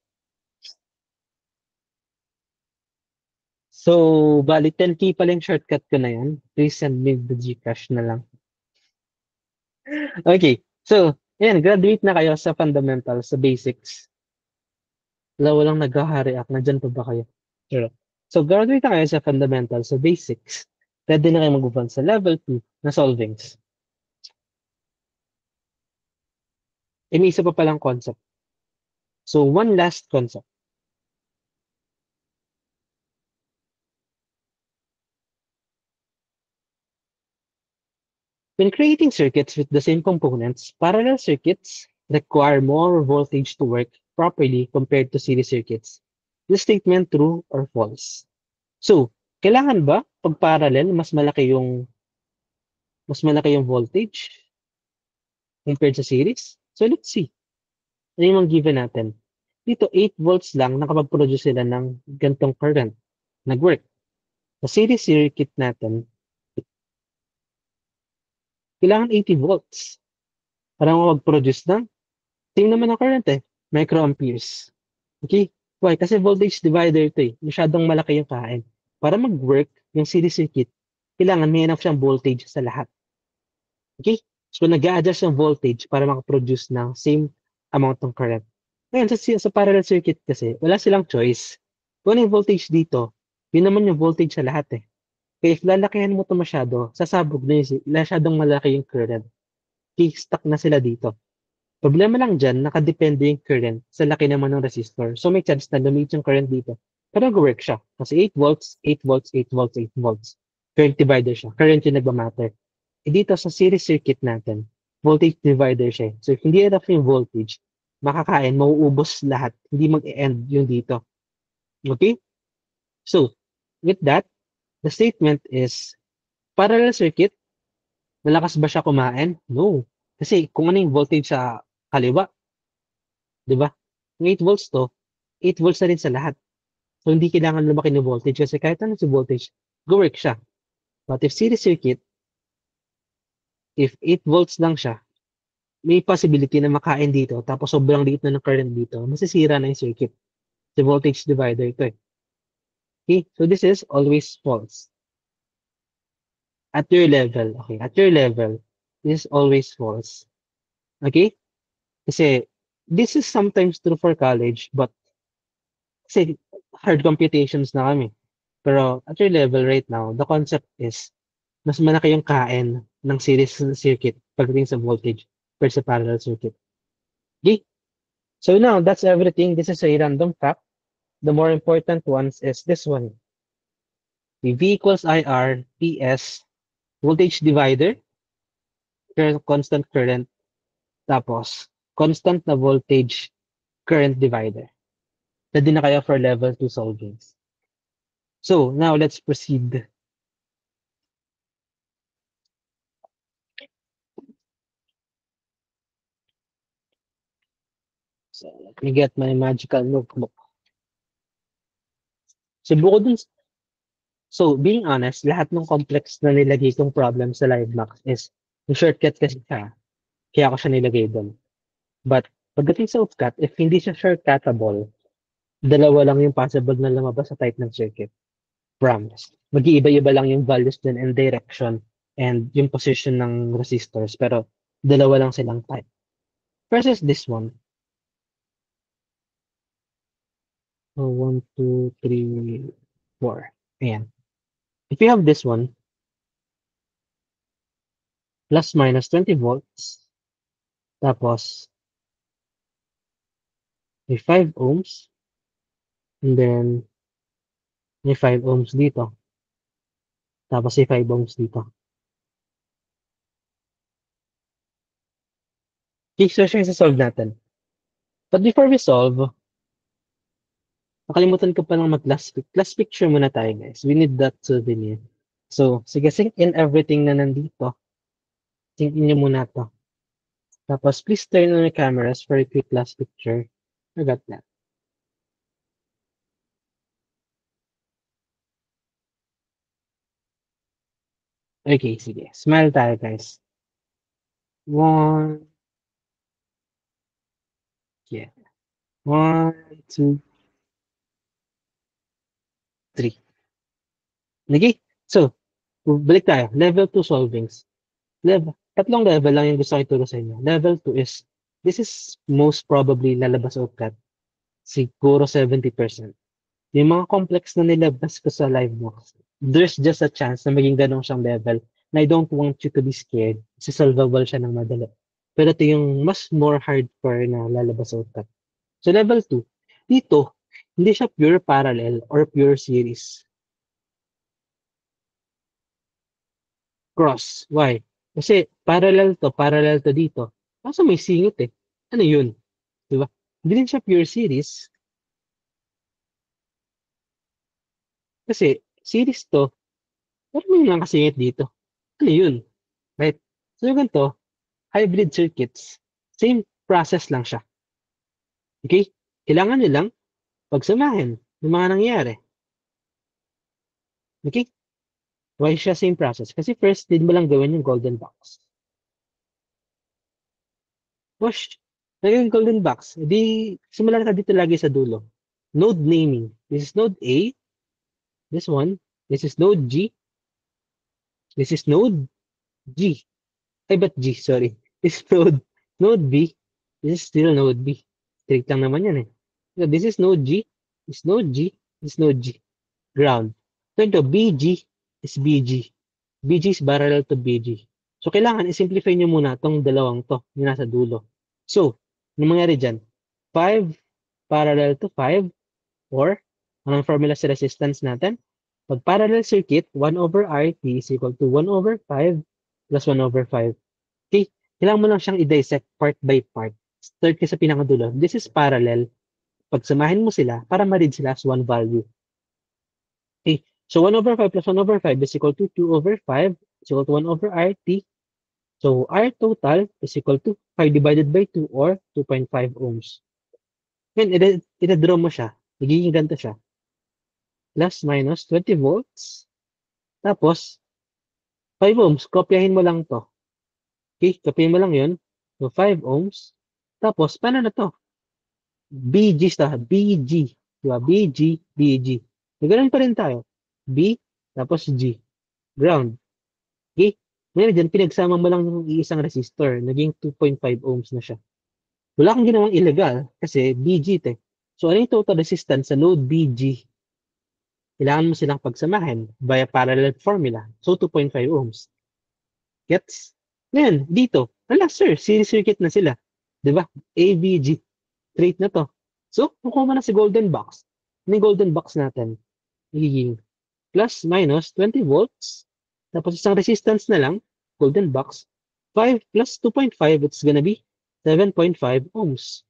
So, bali 10K pala yung shortcut ko na yan. Please send me the Gcash na lang. Okay. So, yan, graduate na kayo sa fundamentals, sa basics. Wala, walang nag-react. Nandyan pa ba kayo? Sure. So, graduate na kayo sa fundamentals, sa basics. Pwede na kayo mag-move on sa level 2 na solvings. E may isa pa palang concept. So, one last concept. When creating circuits with the same components, parallel circuits require more voltage to work properly compared to series circuits. This statement true or false? So, kailangan ba pag parallel mas malaki yung voltage compared sa series? So, let's see. Ano yung mga given natin? Dito, 8 volts lang nakapag-produce sila ng gantong current. Nag-work. Sa series circuit natin, kailangan 80 volts para mag-produce ng same naman ang current microamperes. Okay? Why? Kasi voltage divider ito Masyadong malaki yung kain. Para mag-work yung series circuit, kailangan may enough siyang voltage sa lahat. Okay? So, nag-a-adjust yung voltage para makaproduce ng same amount ng current. Ngayon, sa parallel circuit kasi, wala silang choice. Kung ano yung voltage dito, yun naman yung voltage sa lahat Kaya if lalakihan mo ito masyado, sasabog na masyadong malaki yung current. Okay, stuck na sila dito. Problema lang dyan, nakadepende yung current sa laki naman ng resistor. So may chance na lumiit yung current dito. Pero nag-work siya. Kasi 8 volts, 8 volts, 8 volts, 8 volts. Current divider siya. Current yung nagmamatter. Dito sa series circuit natin, voltage divider siya. So if hindi enough yung voltage, makakain, mauubos lahat. Hindi mag-e-end yung dito. Okay? So, with that, the statement is, parallel circuit, malakas ba siya kumain? No. Kasi kung ano yung voltage sa kaliwa, di ba? Kung 8 volts to, 8 volts na rin sa lahat. So, hindi kailangan lumaki ng voltage kasi kahit ano si voltage, go-work siya. But if series circuit, if 8 volts lang siya, may possibility na makain dito, tapos sobrang liit na ng current dito, masisira na yung circuit. Si voltage divider ito Okay, so this is always false. At your level, okay, at your level, this is always false. Okay? Kasi, this is sometimes true for college, but kasi hard computations na kami. Pero at your level right now, the concept is mas malaki yung kain ng series circuit pagdating sa voltage versus sa parallel circuit. Okay? So now, that's everything. This is a random fact. The more important ones is this one. The V equals IR, PS, voltage divider, constant current, tapos constant na voltage current divider. Pwede na kayo for level 2 solvings. So, now let's proceed. So, let me get my magical notebook. So, being honest, lahat ng complex na nilagay kong problem sa LiveMax is yung shortcut kasi siya. Kaya ako siya nilagay doon. But, pagdating sa UFCAT, if hindi siya shortcutable, Dalawa lang yung possible na lumabas sa type ng circuit. Promise. Mag-iiba-iba lang yung values din and direction and yung position ng resistors. Pero dalawa lang silang type. Versus this one. So, 1, 2, 3, 4. Ayan. If you have this one, plus minus 20 volts, tapos may 5 ohms, and then may 5 ohms dito, tapos may 5 ohms dito. Okay, so siya solve natin. But before we solve, nakalimutan ko pa lang class picture muna tayo guys. We need that souvenir. So, sige, sync in everything na nandito. Sync in nyo muna to. Tapos, please turn on your cameras for a quick class picture. I got that. Okay, sige. Smile tayo guys. 1, yeah. 1, 2, 3. Okay? So, balik tayo. Level 2 solvings. Tatlong level lang yung gusto ko ituro sa inyo. Level 2 is, this is most probably lalabas o cut. Siguro 70%. Yung mga complex na nilabas ko sa live box, there's just a chance na maging ganun siyang level na I don't want you to be scared. Kasi solvable siya ng madali. Pero ito yung mas more hardcore na lalabas sa utak. So level 2, dito, hindi siya pure parallel or pure series. Cross. Why? Kasi parallel to dito. Kaso may singit eh. Ano yun? Di ba? Hindi rin siya pure series kasi series to, pero may nakasingit dito. Ano yun? Right? So yung ganito, hybrid circuits, same process lang siya. Okay? Kailangan nyo lang pagsamahin yung mga nangyayari. Okay? Why siya same process? Kasi first, need mo lang gawin yung golden box. Wash, yung golden box. Di, simulan ka dito lagi sa dulo. Node naming. This is node A. This one. This is node G. This is node G. Ay, ba't G? Sorry. This is node B. This is still node B. Straight lang naman yan eh. So this is node G. This is node G. This is node G. Ground. So ito, BG is BG. BG is parallel to BG. So kailangan i-simplify nyo muna itong dalawang to, yung nasa dulo. So, anong mangyari dyan? 5 parallel to 5 or anong formula sa resistance natin? Pag parallel circuit, 1 over RT is equal to 1 over 5 plus 1 over 5. Okay? Kailangan mo lang siyang i-dissect part by part. Start ka sa pinakadulo. This is parallel. Pagsamahin mo sila para ma-read sila as one value. Okay? So 1 over 5 plus 1 over 5 is equal to 2 over 5 is equal to 1 over RT. So R total is equal to 5 divided by 2 or 2.5 ohms. Ngayon, ida-draw mo siya. Nagiging ganito siya. Plus minus 20 volts. Tapos, 5 ohms. Kopyahin mo lang to. Okay? Kopyahin mo lang yun. So 5 ohms. Tapos, paano na to? BG sa BG. Diba? BG, BG. So, ganun pa rin tayo. B, tapos G. Ground. Okay? Ngayon dyan, pinagsama mo lang yung iisang resistor. Naging 2.5 ohms na siya. Wala kang ginawang illegal kasi BG ito eh. So, ano yung total resistance sa node BG? Kailangan mo silang pagsamahin via parallel formula. So, 2.5 ohms. Gets? Ngayon, dito, wala sir, series circuit na sila. Diba? AVG. Straight na to. So, kukuha mo na si golden box. Ano yung golden box natin? Magiging plus minus 20 volts. Tapos isang resistance na lang, golden box. 5 plus 2.5, it's gonna be 7.5 ohms.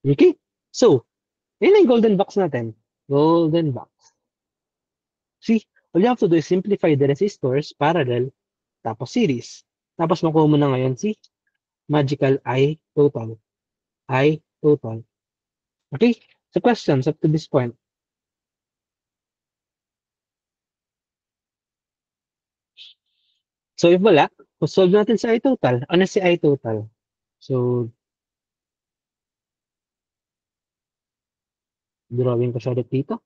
Okay? So, yun na yung golden box natin. Golden box. See, all you have to do is simplify the resistors, parallel, tapos series. Tapos makuha mo na ngayon si magical I total. I total. Okay? So questions up to this point. So if wala, solve natin sa I total. Ano si I total? So Drawing ko siya ulit dito.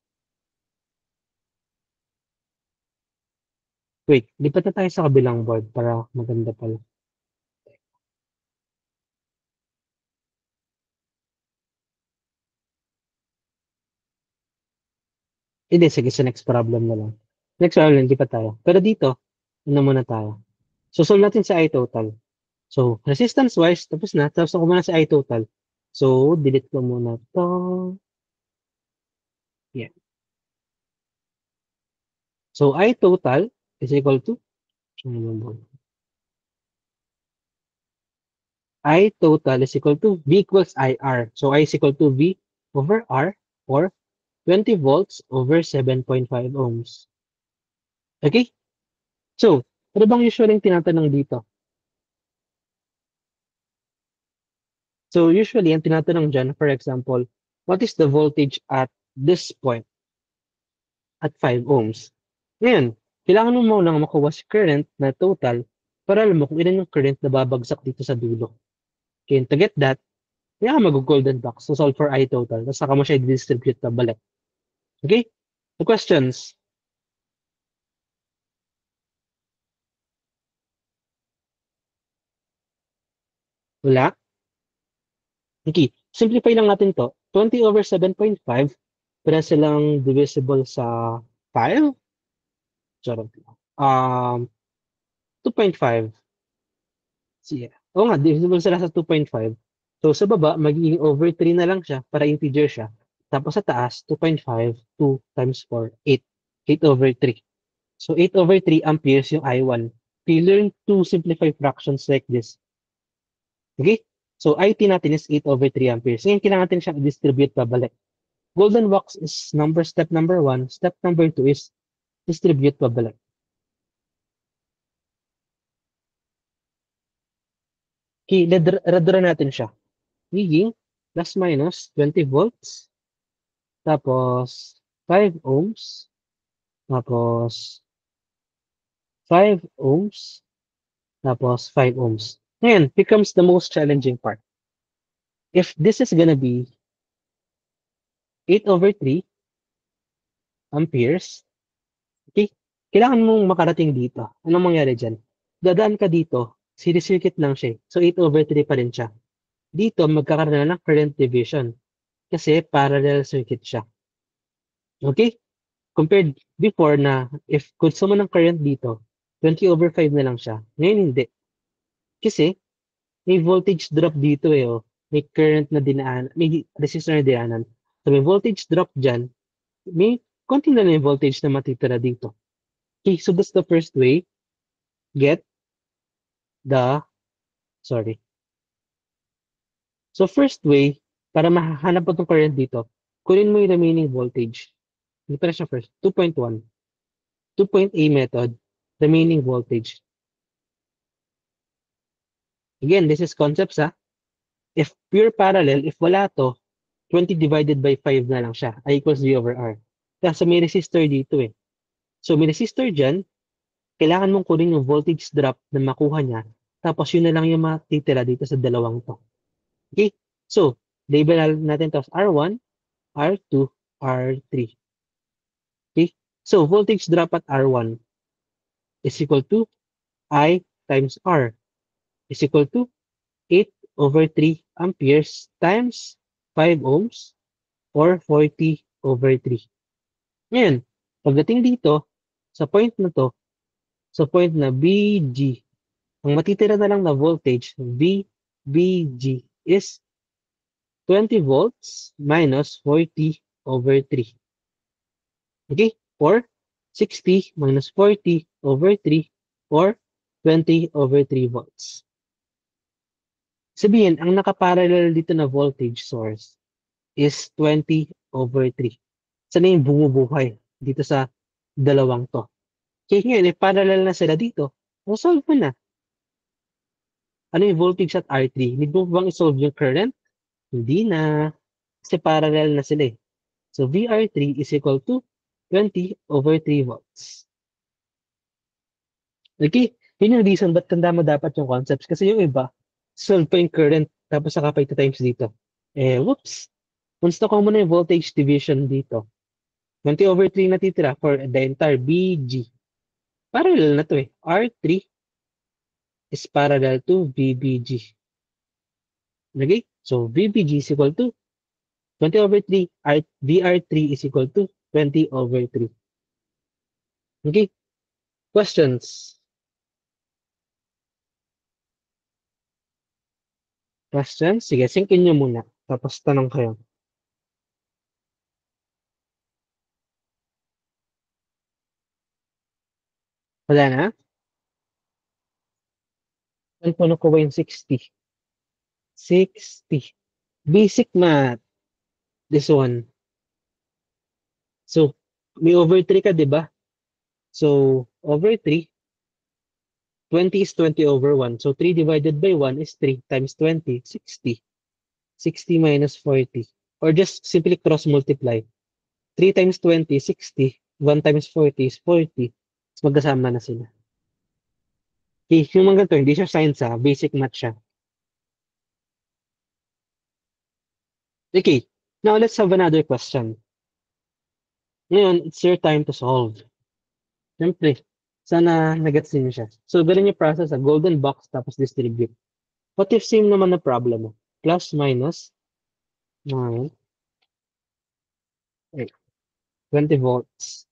Wait, lipat na tayo sa kabilang board para maganda pala. Hindi, sige, sa next problem na lang. Next problem, lipat tayo. Pero dito, ano muna tayo? So, solve natin sa I total. So, resistance-wise, tapos na. Tapos ako muna sa I total. So, delete ko muna to. Yeah. So, I total is equal to, I total is equal to V equals IR. So, I is equal to V over R or 20 volts over 7.5 ohms. Okay? So, ano bang usually yung tinatanong dito? So, usually, ang tinatanong dyan, for example, what is the voltage at this point at 5 ohms? Ngayon, kailangan mo muna makuha si current na total para alam mo kung ilan yung current na babagsak dito sa dulo. Okay, and to get that, kaya ka mag-golden box to solve for I total. Tapos saka mo siya i-distribute na balik. Okay? The questions. Wala? Okay. Simplify lang natin to. 20 over 7.5, para silang divisible sa 5. Charot. 2.5. Sige. Oo nga, divisible sila sa 2.5. So, sa baba, magiging over 3 na lang siya para integer siya. Tapos sa taas, 2.5, 2 times 4, 8. 8 over 3. So, 8 over 3 amperes yung I1. We learn to simplify fractions like this. Okay? So, IT natin is 8 over 3 amperes. Ngayon, kailangan natin siyang distribute pabalik. Golden box is step number 1. Step number 2 is distribute pabalik. Okay, radra natin siya. Higing plus minus 20 volts. Tapos 5 ohms. Tapos 5 ohms. Tapos 5 ohms. Ngayon, becomes the most challenging part. If this is gonna be 8 over 3 amperes, okay, kailangan mong makarating dito. Anong mangyari dyan? Dadaan ka dito, circuit lang siya. So 8 over 3 pa rin siya. Dito, magkakaroon na ng current division kasi parallel circuit siya. Okay? Compared before na if gusto mo ng current dito, 20 over 5 na lang siya. Ngayon hindi. Kasi may voltage drop dito eh. Oh. May current na dinaan, may resistor na dinaanan. So may voltage drop dyan, may konti na lang yung voltage na matitira dito. Okay, so that's the first way. Get the, sorry. So first way, para mahanap mo itong current dito, kunin mo yung remaining voltage. Hindi pa na siya first. 2.1. 2.A method, remaining voltage. Again, this is concepts ha. If pure parallel, if wala to, 20 divided by 5 na lang siya. I equals V over R. Kasi may resistor dito eh. So may resistor dyan, kailangan mong kunin yung voltage drop na makuha niya, tapos yun na lang yung matitira dito sa dalawang to. Okay? So, label natin to as R1, R2, R3. Okay? So, voltage drop at R1 is equal to I times R is equal to 8 over 3 amperes times 5 ohms or 40 over 3. Ngayon, pagdating dito, sa point na to, sa point na BG, ang matitira na lang na voltage, VBG, is 20 volts minus 40 over 3. Okay? Or 60 minus 40 over 3 or 20 over 3 volts. Sabihin, ang nakaparallel dito na voltage source is 20 over 3. Sana yung bumubuhay dito sa dalawang to. Kaya ngayon, parallel na sila dito. Solve mo na. Ano yung voltage at R3? Need mo bang isolve yung current? Hindi na. Kasi parallel na sila eh. So, VR3 is equal to 20 over 3 volts. Okay? Yun yung reason ba't tanda mo dapat yung concepts. Kasi yung iba, solve pa yung current tapos saka pa ito times dito. Eh, whoops. Once nakuha mo na yung voltage division dito, 20/3 natitira for the entire BG. Parallel na to eh. R3 is parallel to VBG. Okay? So, VBG is equal to 20/3. VR3 is equal to 20/3. Okay? Questions? Questions? Sige, sinkin nyo muna. Tapos tanong kayo. Wala na? Saan po nakuha yung 60? 60. Basic math. This one. So, may over 3 ka, di ba? So, over 3, 20 is 20/1. So, 3 divided by 1 is 3 times 20, 60. 60 minus 40. Or just simply cross multiply. 3 times 20, 60. 1 times 40 is 40. Tapos magkasama na sila. Okay, yung mga ganito, hindi siya science ha. Basic math siya. Okay, now let's have another question. Ngayon, it's your time to solve. Siyempre, sana nagets niyo siya. So, ganun yung process sa golden box tapos distribute. What if same naman na problem mo? Plus, minus, 9, 20 volts.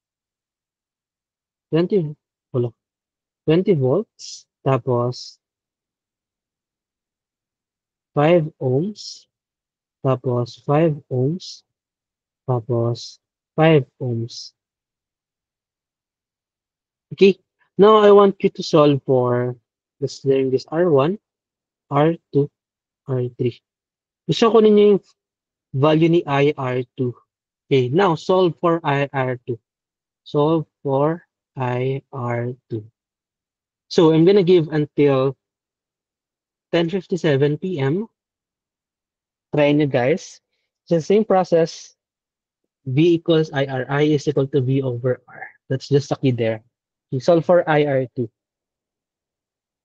20, wala, 20 volts, tapos 5 ohms, tapos 5 ohms, tapos 5 ohms. Okay, now I want you to solve for considering this R1, R2, R3. Gusto ko ninyo yung value ni IR2. Okay, now solve for IR2. Solve for IR2. So I'm gonna give until 10:57 p.m. Try nyo guys. It's the same process. V equals IR. I is equal to V over R. That's just the key there. You solve for IR2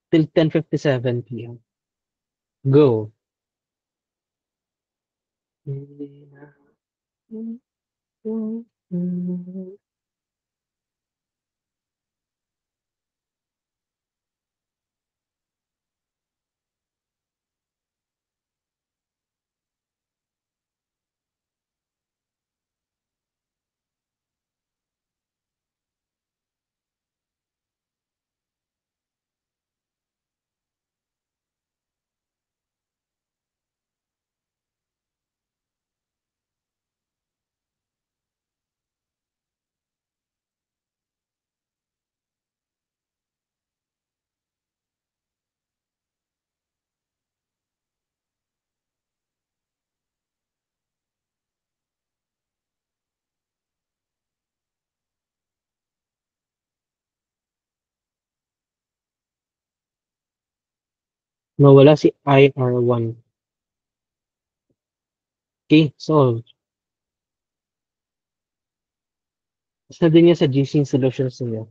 till 10:57 p.m. Go. Nawala si IR1. Okay, solve. Isa din niya sa GC solutions niya.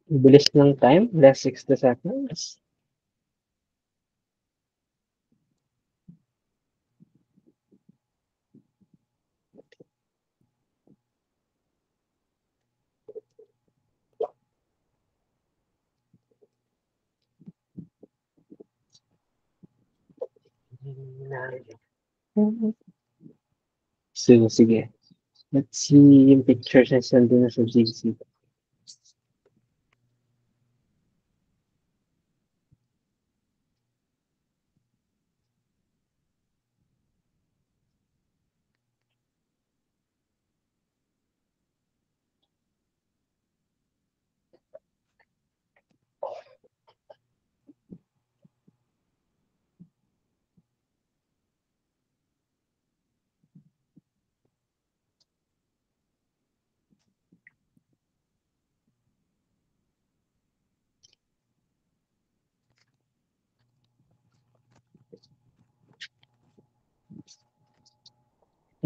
Bilis ng time, less 60 seconds. So, sige. Let's see yung pictures na send na sa GC.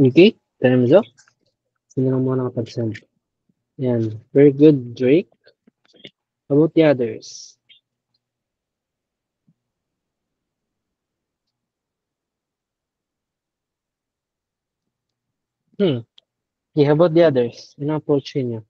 Okay, time's up. Sino lang muna nakapag-send? Yan. Very good, Drake. How about the others? Yeah, how about the others? Ano approach niyo?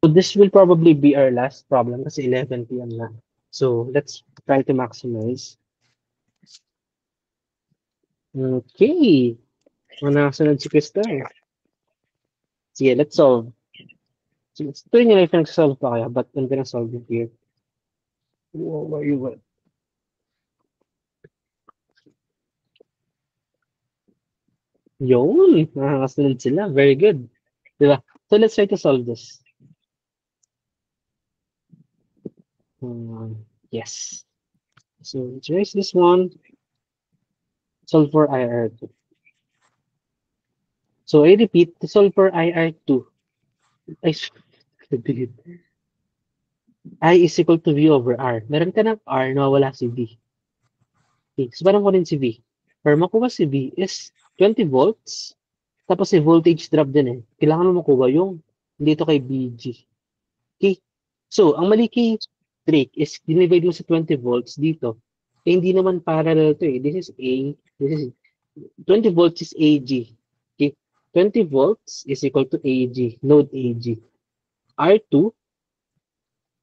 So this will probably be our last problem kasi 11 p.m. na. So let's try to maximize. Okay. Manasunod si Crystal. Sige, let's solve. So, tuloy nila yung pinagsasolve pa kaya, but I'm gonna solve it here. Where you at? Yun! Nakakasunod sila. Very good. Diba? So let's try to solve this. Yes. So let's erase this one. Solve for IR2. So I repeat, to solve for IR2, I I is equal to V over R. Meron ka ng R, nawawala si V. Okay, so parang ko rin si V. Para makuha si V is 20 volts, tapos si voltage drop din eh. Kailangan mo makuha yung dito kay BG. Okay? So, ang mali kay Drake is dinivide mo sa 20 volts dito. Eh, hindi naman parallel to eh. This is A, this is 20 volts is AG. Okay? 20 volts is equal to AG, node AG. R2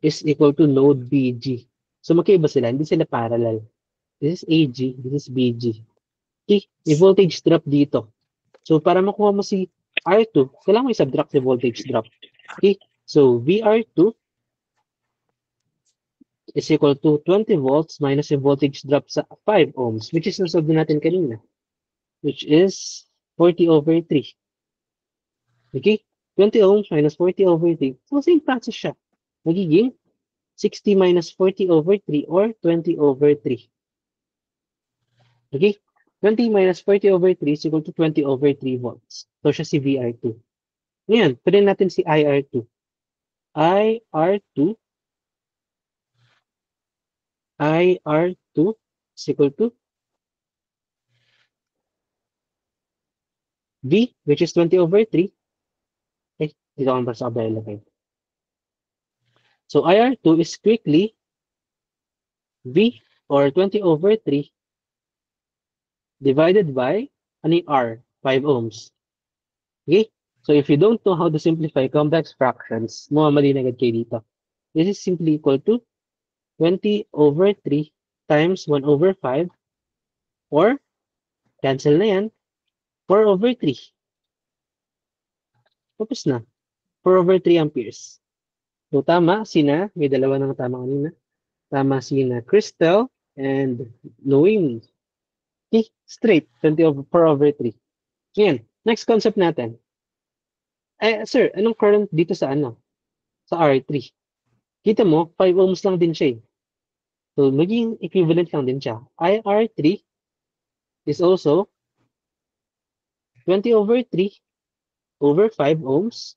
is equal to node BG. So magkaiba sila, hindi sila parallel. This is AG, this is BG. Okay, may voltage drop dito. So para makuha mo si R2, kailangan mo i-subtract si voltage drop. Okay, so VR2 is equal to 20 volts minus yung voltage drop sa 5 ohms, which is nasolve natin kanina, which is 40 over 3. Okay, 20 ohms minus 40 over 3. So same process siya. Magiging 60 minus 40 over 3 or 20 over 3. Okay? 20 minus 40 over 3 is equal to 20 over 3 volts. So, siya si VR2. Ngayon, pwede natin si IR2. IR2, IR2 is equal to V, which is 20 over 3. Eh, dito ako sa kabila ilagay. So, IR2 is quickly V or 20 over 3 divided by ano yung R? 5 ohms. Okay? So, if you don't know how to simplify complex fractions, mamamali na agad kayo dito. This is simply equal to 20 over 3 times 1 over 5 or cancel na yan, 4 over 3. Tapos na. 4 over 3 amperes. So, tama, sina, may dalawa na tama kanina. Tama sina Crystal and Noemi. Okay, straight, 20 over 4 over 3. Ngayon, next concept natin. Eh, sir, anong current dito sa ano? Sa R3. Kita mo, 5 ohms lang din siya eh. So, maging equivalent lang din siya. IR3 is also 20 over 3 over 5 ohms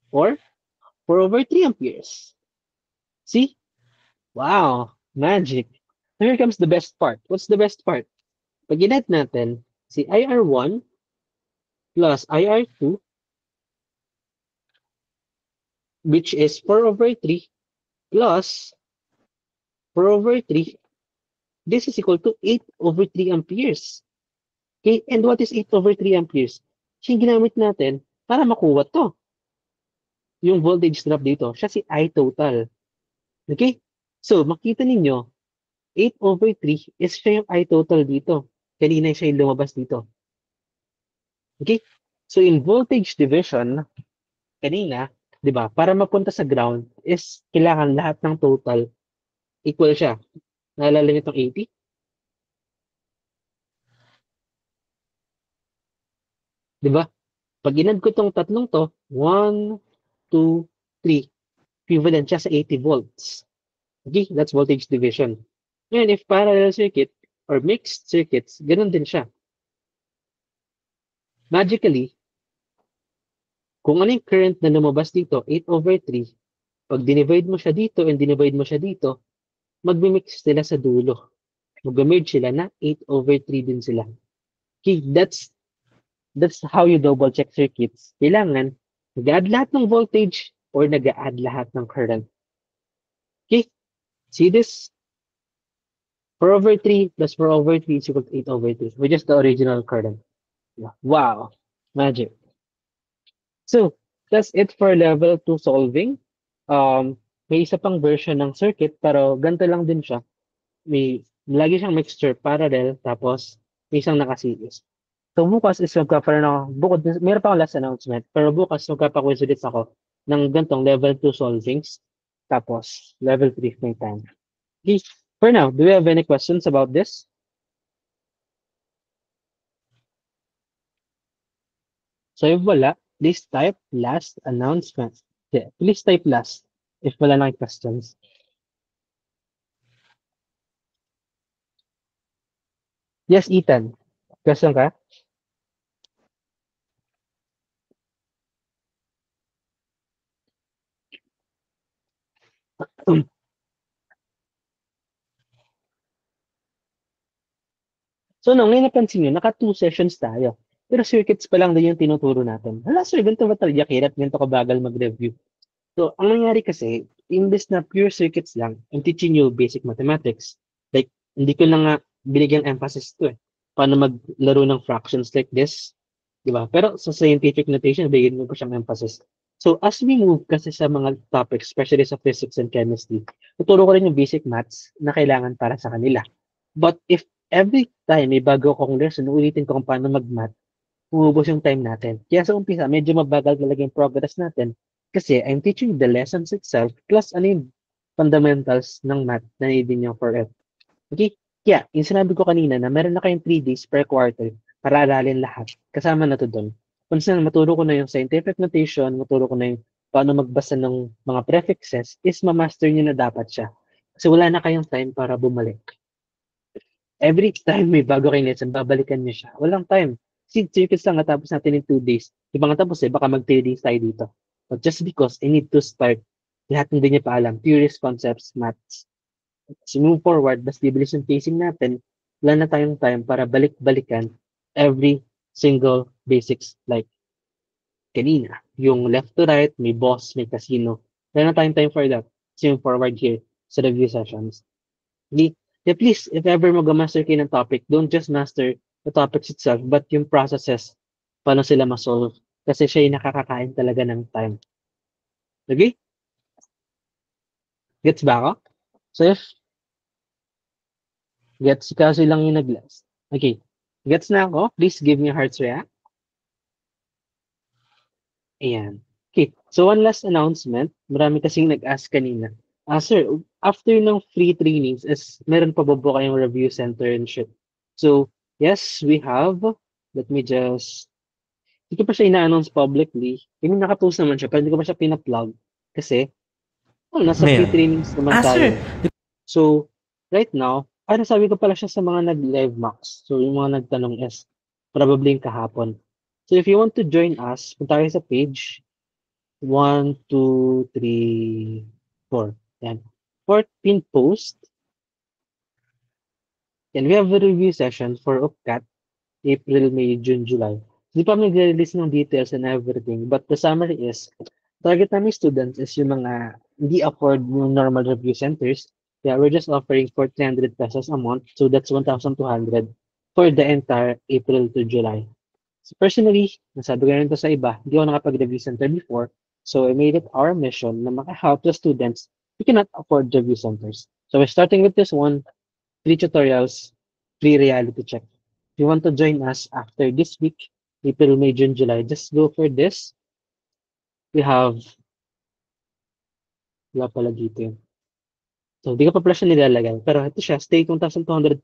or 4 over 3 amperes. See? Wow! Magic! Now here comes the best part. What's the best part? Pag inet natin, si IR1 plus IR2, which is 4 over 3 plus 4 over 3, this is equal to 8 over 3 amperes. Okay? And what is 8 over 3 amperes? Siya yung ginamit natin para makuha to. Yung voltage drop dito, siya si I total. Okay? So, makita ninyo, 8 over 3 is siya yung I total dito. Kanina siya yung lumabas dito. Okay? So, in voltage division, kanina, di ba, para mapunta sa ground is kailangan lahat ng total equal siya. Naalala niyo itong 80? Di ba? Pag inad ko itong tatlong to, 1, 2, 3, equivalent siya sa 80 volts. Okay? That's voltage division. Ngayon, if parallel circuit or mixed circuits, ganun din siya. Magically, kung ano yung current na lumabas dito, 8 over 3, pag dinivide mo siya dito and dinivide mo siya dito, magmimix sila sa dulo. Mag-merge sila na 8 over 3 din sila. Okay, that's how you double check circuits. Kailangan nag-add lahat ng voltage or nag-add lahat ng current. Okay, see this? 4 over 3 plus 4 over 3 is equal to 8 over 3, which is the original current. Wow, magic. So, that's it for level 2 solving. May isa pang version ng circuit, pero ganito lang din siya. Lagi siyang mixture, parallel, tapos may isang nakaseries. So bukas is magkakaroon ako, meron pa akong last announcement, pero bukas magkapa-quiz ulit ako ng gantong level 2 solvings, tapos level 3 may time. Okay, for now, do we have any questions about this? So if wala, please type last announcement. Yeah, please type last if wala nang questions. Yes, Ethan. Question ka? So no, ngayon napansin nyo, naka 2 sessions tayo. Pero circuits pa lang din yung tinuturo natin. Hala sir, ganito ba talaga kirap? Ganito kabagal mag-review. So, ang nangyari kasi, imbes na pure circuits lang, I'm teaching you basic mathematics. Like, hindi ko lang nga binigyan emphasis to eh. Paano maglaro ng fractions like this. Di ba? Pero sa scientific notation, bigyan mo ko siyang emphasis. So, as we move kasi sa mga topics, especially sa physics and chemistry, tuturo ko rin yung basic maths na kailangan para sa kanila. But if every time may bago akong lesson, ulitin ko kung paano mag-math, umubos yung time natin. Kaya sa umpisa, medyo mabagal talaga yung progress natin kasi I'm teaching the lessons itself plus ano yung fundamentals ng math na needin nyo for it. Okay? Kaya, yung sinabi ko kanina na meron na kayong 3 days per quarter para aralin lahat. Kasama na to doon. Once na maturo ko na yung scientific notation, maturo ko na yung paano magbasa ng mga prefixes, is ma-master nyo na dapat siya. Kasi wala na kayong time para bumalik. Every time may bago kayo lesson, babalikan niyo siya. Walang time. Circuits lang natapos natin in 2 days. Ibang natapos baka mag 3 days tayo dito. But just because I need to start, lahat hindi niya pa alam. Theories, concepts, maths. So move forward, mas bibilis yung pacing natin. Wala na tayong time para balik-balikan every single basics like kanina. Yung left to right, may boss, may casino. Wala na tayong time for that. So yung forward here sa review sessions. Hindi, yeah, please, if ever mag-master kayo ng topic, don't just master the topics itself, but yung processes, paano sila ma-solve. Kasi siya yung nakakakain talaga ng time. Okay? Gets ba ako? So if gets, kaso lang yung nag-last. Okay. Gets na ako? Please give me a heart's react. Ayan. Okay. So one last announcement. Marami kasing nag-ask kanina. Sir, after ng free trainings, meron pa ba po kayong review center and shit? So, yes, we have. Let me just hindi ko pa siya ina-announce publicly. I mean, nakapost naman siya, pero hindi ko pa siya pina-plug. Kasi, Well, nasa free Ngayon. trainings naman Sir, tayo. So, right now, nasabi ko pala siya sa mga nag-live max. So, yung mga nagtanong is probably yung kahapon. So, if you want to join us, punta kayo sa page 1, 2, 3, 4. Yan. Fourth pin post. And we have a review session for UPCAT, April, May, June, July. Hindi pa kami nag-release ng details and everything. But the summary is, target namin students is yung mga hindi afford yung normal review centers. Yeah, we're just offering for 300 pesos a month. So that's 1,200 for the entire April to July. So personally, nasabi ko rin to sa iba, hindi ako nakapag-review center before. So I made it our mission na maka-help the students who cannot afford review centers. So we're starting with this one, free tutorials, free reality check. If you want to join us after this week, April, May, June, July, just go for this. We have, wala pala dito yun. So, di ko pa pala siya nilalagay. Pero ito siya, stay 1,200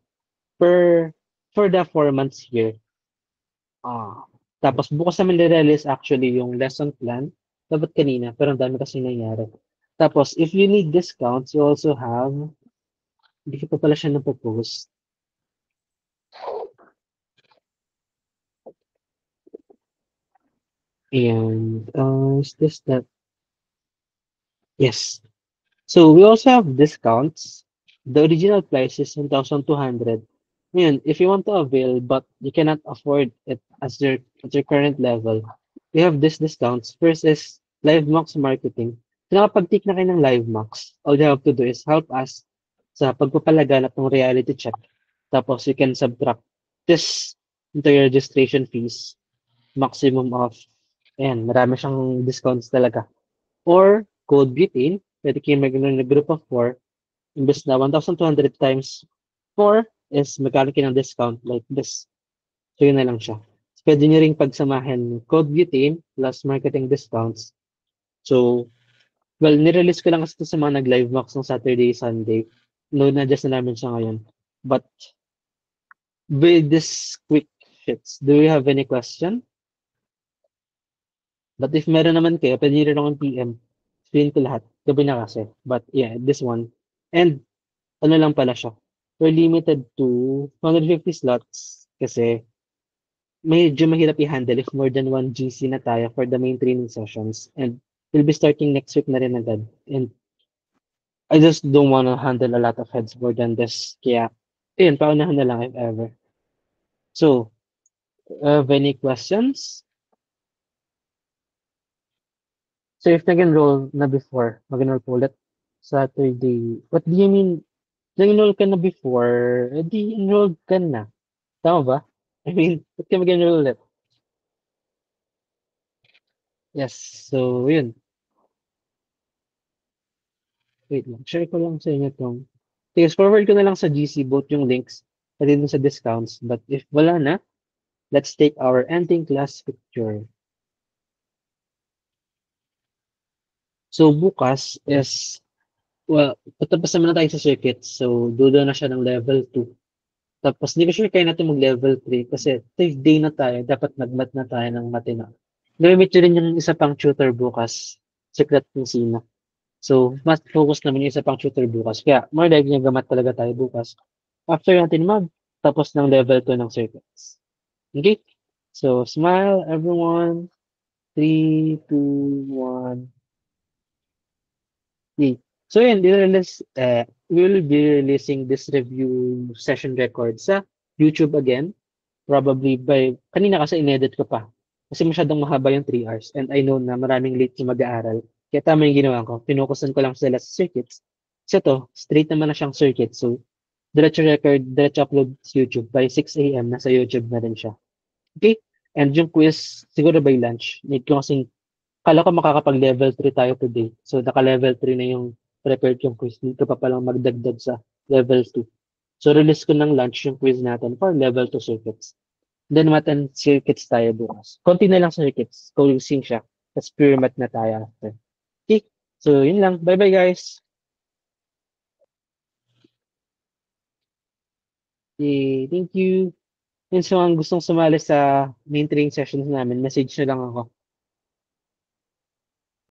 per, for the 4 months here. Ah, tapos bukas namin nire-release actually yung lesson plan. Dapat kanina, pero ang dami kasi nangyari. Tapos, if you need discounts, you also have, hindi ko pa pala siya napopost. And, is this that? Yes. So we also have discounts. The original price is 1,200. Ngayon, if you want to avail but you cannot afford it at your current level, we have these discounts. First is Live Max marketing. So nakapag-tick na kayo ng Live Max, all you have to do is help us sa pagpapalaganap ng reality check. Tapos you can subtract this into your registration fees, maximum of, ayan, marami siyang discounts talaga. Or code butane, pwede kayo mag-ano na group of 4, imbes na 1,200 times 4 is magkano kayo ng discount like this. So yun na lang siya. So, pwede nyo ring pagsamahin code butane plus marketing discounts. So, well, nirelease ko lang kasi ito sa mga nag-live max ng Saturday, Sunday. No, na-adjust na namin siya ngayon. But, with this quick shits, do you have any question? But if meron naman kayo, pwede nyo rin akong PM. Screen ko lahat. Gabi na kasi. But yeah, this one. And ano lang pala siya. We're limited to 150 slots kasi medyo mahirap i-handle if more than one GC na tayo for the main training sessions. And we'll be starting next week na rin agad. And I just don't wanna handle a lot of heads more than this. Kaya, yun, paunahan na lang if ever. So, have any questions? So if nag-enroll na before, mag-enroll po ulit Saturday. What do you mean? Nag-enroll ka na before, di enrolled ka na. Tama ba? I mean, ba't ka mag-enroll ulit? Yes, so yun. Wait lang, share ko lang sa inyo tong. Sige, forward ko na lang sa GC both yung links pati dun sa discounts. But if wala na, let's take our ending class picture. So bukas is, well, patapos naman na tayo sa circuit. So dudo na siya ng level 2. Tapos hindi ko sure kaya natin mag-level 3 kasi 5th day na tayo, dapat nagmat na tayo ng matina. Gamit nyo rin yung isa pang tutor bukas, secret kung sino. So, mas focus naman yung isa pang tutor bukas. Kaya, more likely yung gamat talaga tayo bukas. After natin tapos ng level 2 ng circuits. Okay? So, smile everyone. 3, 2, 1. Okay. So, yun, we will be releasing this review session record sa YouTube again. Probably by, kanina kasi inedit ko pa. Kasi masyadong mahaba yung 3 hours. And I know na maraming late yung mag-aaral. Kaya tama yung ginawa ko. Pinukusan ko lang sila sa circuits. Kasi to, straight naman na siyang circuit. So, diretso record, diretso upload sa YouTube. By 6 a.m. nasa YouTube na rin siya. Okay? And yung quiz, siguro by lunch. Need ko kasing, kala ko makakapag-level 3 tayo today. So, naka-level 3 na yung prepared yung quiz. Dito pa palang magdagdag sa level 2. So, release ko ng lunch yung quiz natin for level 2 circuits. Then math and circuits tayo bukas. Konti na lang circuits. Closing siya. Tapos pure math na tayo after. Okay. So, yun lang. Bye-bye, guys. Okay, thank you. Yun, so ang gustong sumali sa main training sessions namin, message nyo lang ako.